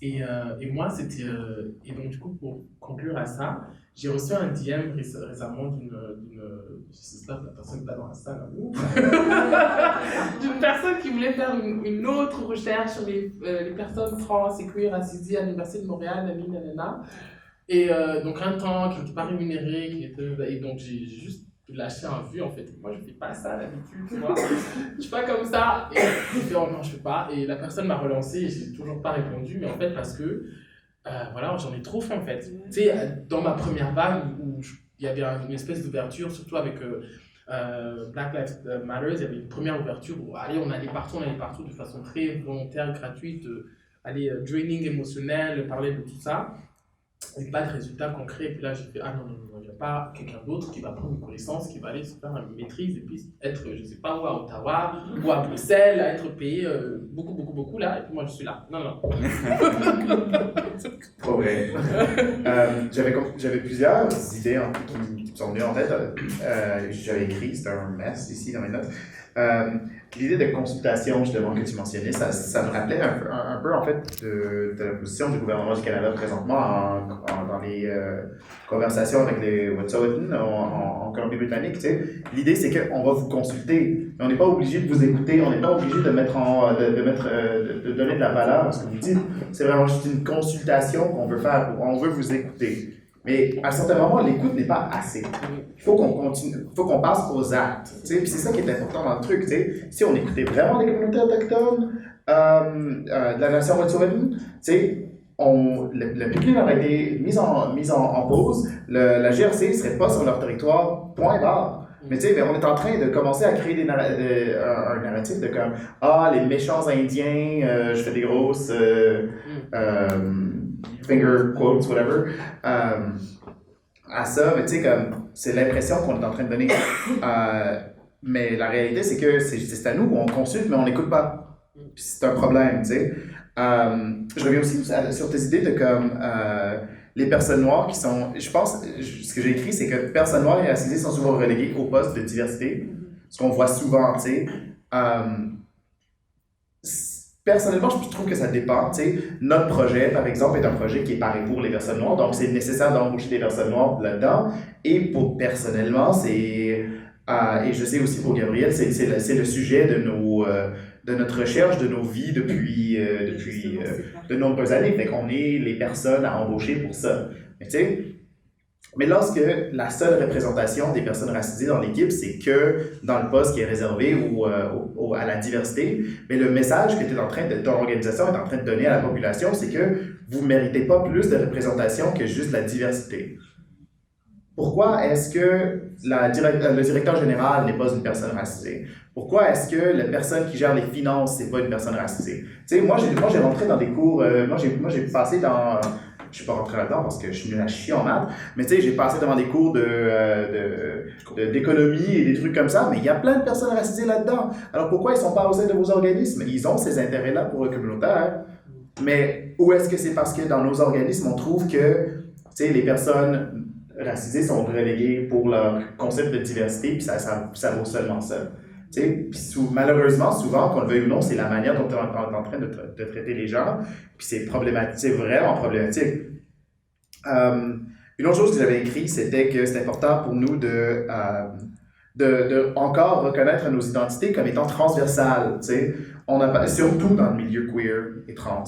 Et moi, c'était. Et donc, du coup, pour conclure à ça, j'ai reçu un DM récemment j'espère que la personne n'est pas dans la salle, d'une personne qui voulait faire une autre recherche sur les personnes trans et queer racisées à l'Université de Montréal, nanana. Et donc, un temps qui n'était pas rémunéré, et donc j'ai juste lâché un vu en fait. Moi, je fais pas ça d'habitude, tu vois. Je suis pas comme ça. Et j'ai fait, oh non, je fais pas. Et la personne m'a relancé et j'ai toujours pas répondu, mais en fait, parce que voilà, j'en ai trop fait en fait. Tu sais, dans ma première vague où il y avait une espèce d'ouverture, surtout avec Black Lives Matter, il y avait une première ouverture où allez, on allait partout de façon très volontaire, gratuite, draining émotionnel, parler de tout ça. Et pas de résultats concrets. Et puis là, j'ai fait, ah non, il n'y a pas quelqu'un d'autre qui va prendre une connaissance, qui va aller se faire une maîtrise et puis être, je ne sais pas où, à Ottawa ou à Bruxelles, à être payé beaucoup là. Et puis moi, je suis là. Non. Trop vrai. J'avais plusieurs idées qui me sont venues en tête. J'avais écrit, c'était un mess ici dans mes notes. L'idée de consultation, justement, que tu mentionnais, ça me rappelait un peu, en fait, de la position du gouvernement du Canada présentement dans les conversations avec les Wet'suwet'en en Colombie-Britannique. Tu sais. L'idée, c'est qu'on va vous consulter. On n'est pas obligé de vous écouter, on n'est pas obligé de donner de la valeur à ce que vous dites. C'est vraiment juste une consultation qu'on veut faire. On veut vous écouter. Mais à un certain moment, l'écoute n'est pas assez. Il faut qu'on continue, il faut qu'on passe aux actes. Puis c'est ça qui est important dans le truc. Si on écoutait vraiment les communautés autochtones de la nation Wet'suwet'en, le pipeline aurait été mis en pause, la GRC ne serait pas sur leur territoire, point barre. Mais on est en train de commencer à créer un narratif de comme « Ah, les méchants Indiens, je fais des grosses... finger quotes, whatever, à ça, mais tu sais, comme, c'est l'impression qu'on est en train de donner. Mais la réalité, c'est que c'est à nous, on consulte, mais on n'écoute pas. Puis c'est un problème, tu sais. Je reviens aussi sur tes idées de comme les personnes noires qui sont. Je pense, ce que j'ai écrit, c'est que personnes noires et racisées sont souvent reléguées au poste de diversité, ce qu'on voit souvent, tu sais. Personnellement, je trouve que ça dépend. Notre projet, par exemple, est un projet qui est pareil pour les personnes noires, donc c'est nécessaire d'embaucher des personnes noires là-dedans. Et personnellement, et je sais aussi pour Gabriel, c'est le sujet de notre recherche, de nos vies depuis de nombreuses années. Fait qu'on est les personnes à embaucher pour ça. Mais lorsque la seule représentation des personnes racisées dans l'équipe, c'est que dans le poste qui est réservé à la diversité, mais le message que ton organisation est en train de donner à la population, c'est que vous ne méritez pas plus de représentation que juste la diversité. Pourquoi est-ce que le directeur général n'est pas une personne racisée? Pourquoi est-ce que la personne qui gère les finances n'est pas une personne racisée? Moi, j'ai rentré dans des cours, moi j'ai passé dans... Je ne suis pas rentré là-dedans parce que je suis nul à chier en maths, mais j'ai passé devant des cours d'économie et des trucs comme ça, mais il y a plein de personnes racisées là-dedans. Alors pourquoi ils ne sont pas au sein de vos organismes? Ils ont ces intérêts-là pour le communautaire, mais où est-ce que c'est parce que dans nos organismes, on trouve que les personnes racisées sont reléguées pour leur concept de diversité, puis ça vaut seulement ça. Puis malheureusement, souvent, qu'on le veuille ou non, c'est la manière dont on est en train de traiter les gens, puis c'est problématique, c'est vraiment problématique. Une autre chose que j'avais écrit, c'était que c'est important pour nous de encore reconnaître nos identités comme étant transversales, surtout dans le milieu queer et trans.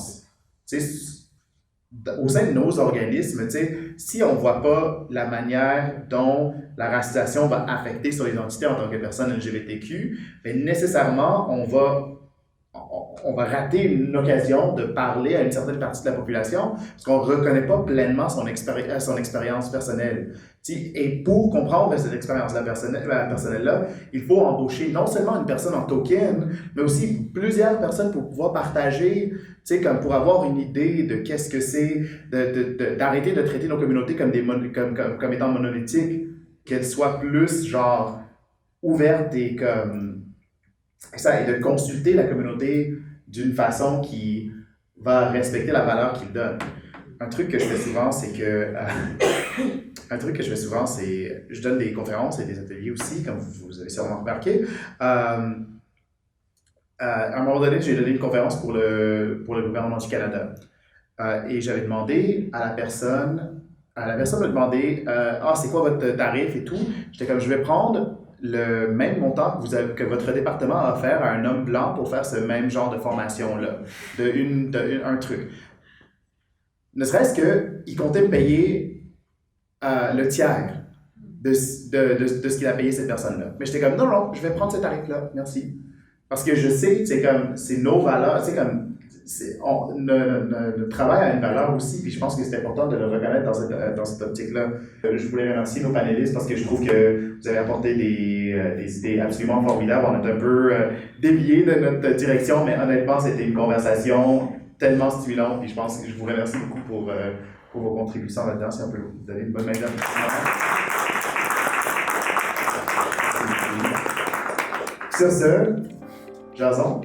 Au sein de nos organismes, si on ne voit pas la manière dont la racisation va affecter son identité en tant que personne LGBTQ, mais nécessairement, on va on va rater une occasion de parler à une certaine partie de la population parce qu'on ne reconnaît pas pleinement son expérience personnelle. Et pour comprendre cette expérience-là personnelle-là, il faut embaucher non seulement une personne en token, mais aussi plusieurs personnes pour pouvoir partager, comme pour avoir une idée de qu'est-ce que c'est, d'arrêter de traiter nos communautés comme étant monolithiques, qu'elles soient plus genre ouvertes et comme ça, et de consulter la communauté d'une façon qui va respecter la valeur qu'il donne. Un truc que je fais souvent, c'est que je donne des conférences et des ateliers aussi, comme vous avez sûrement remarqué. À un moment donné, j'ai donné une conférence pour le gouvernement du Canada. Et j'avais demandé à la personne me demandait c'est quoi votre tarif et tout. J'étais comme, je vais prendre le même montant que votre département a offert à un homme blanc pour faire ce même genre de formation-là, un truc. Ne serait-ce qu'il comptait me payer le tiers de ce qu'il a payé cette personne-là. Mais j'étais comme, non, je vais prendre ce tarif-là, merci. Parce que je sais, c'est nos valeurs, notre travail a une valeur aussi, puis je pense que c'est important de le reconnaître dans cette optique-là. Je voulais remercier nos panélistes parce que je trouve que vous avez apporté des idées absolument formidables. On est un peu dévié de notre direction, mais honnêtement, c'était une conversation tellement stimulante, puis je pense que je vous remercie beaucoup pour vos contributions là-dedans. Si on peut vous donner une bonne main d'œuvre. Sur ce, Jason.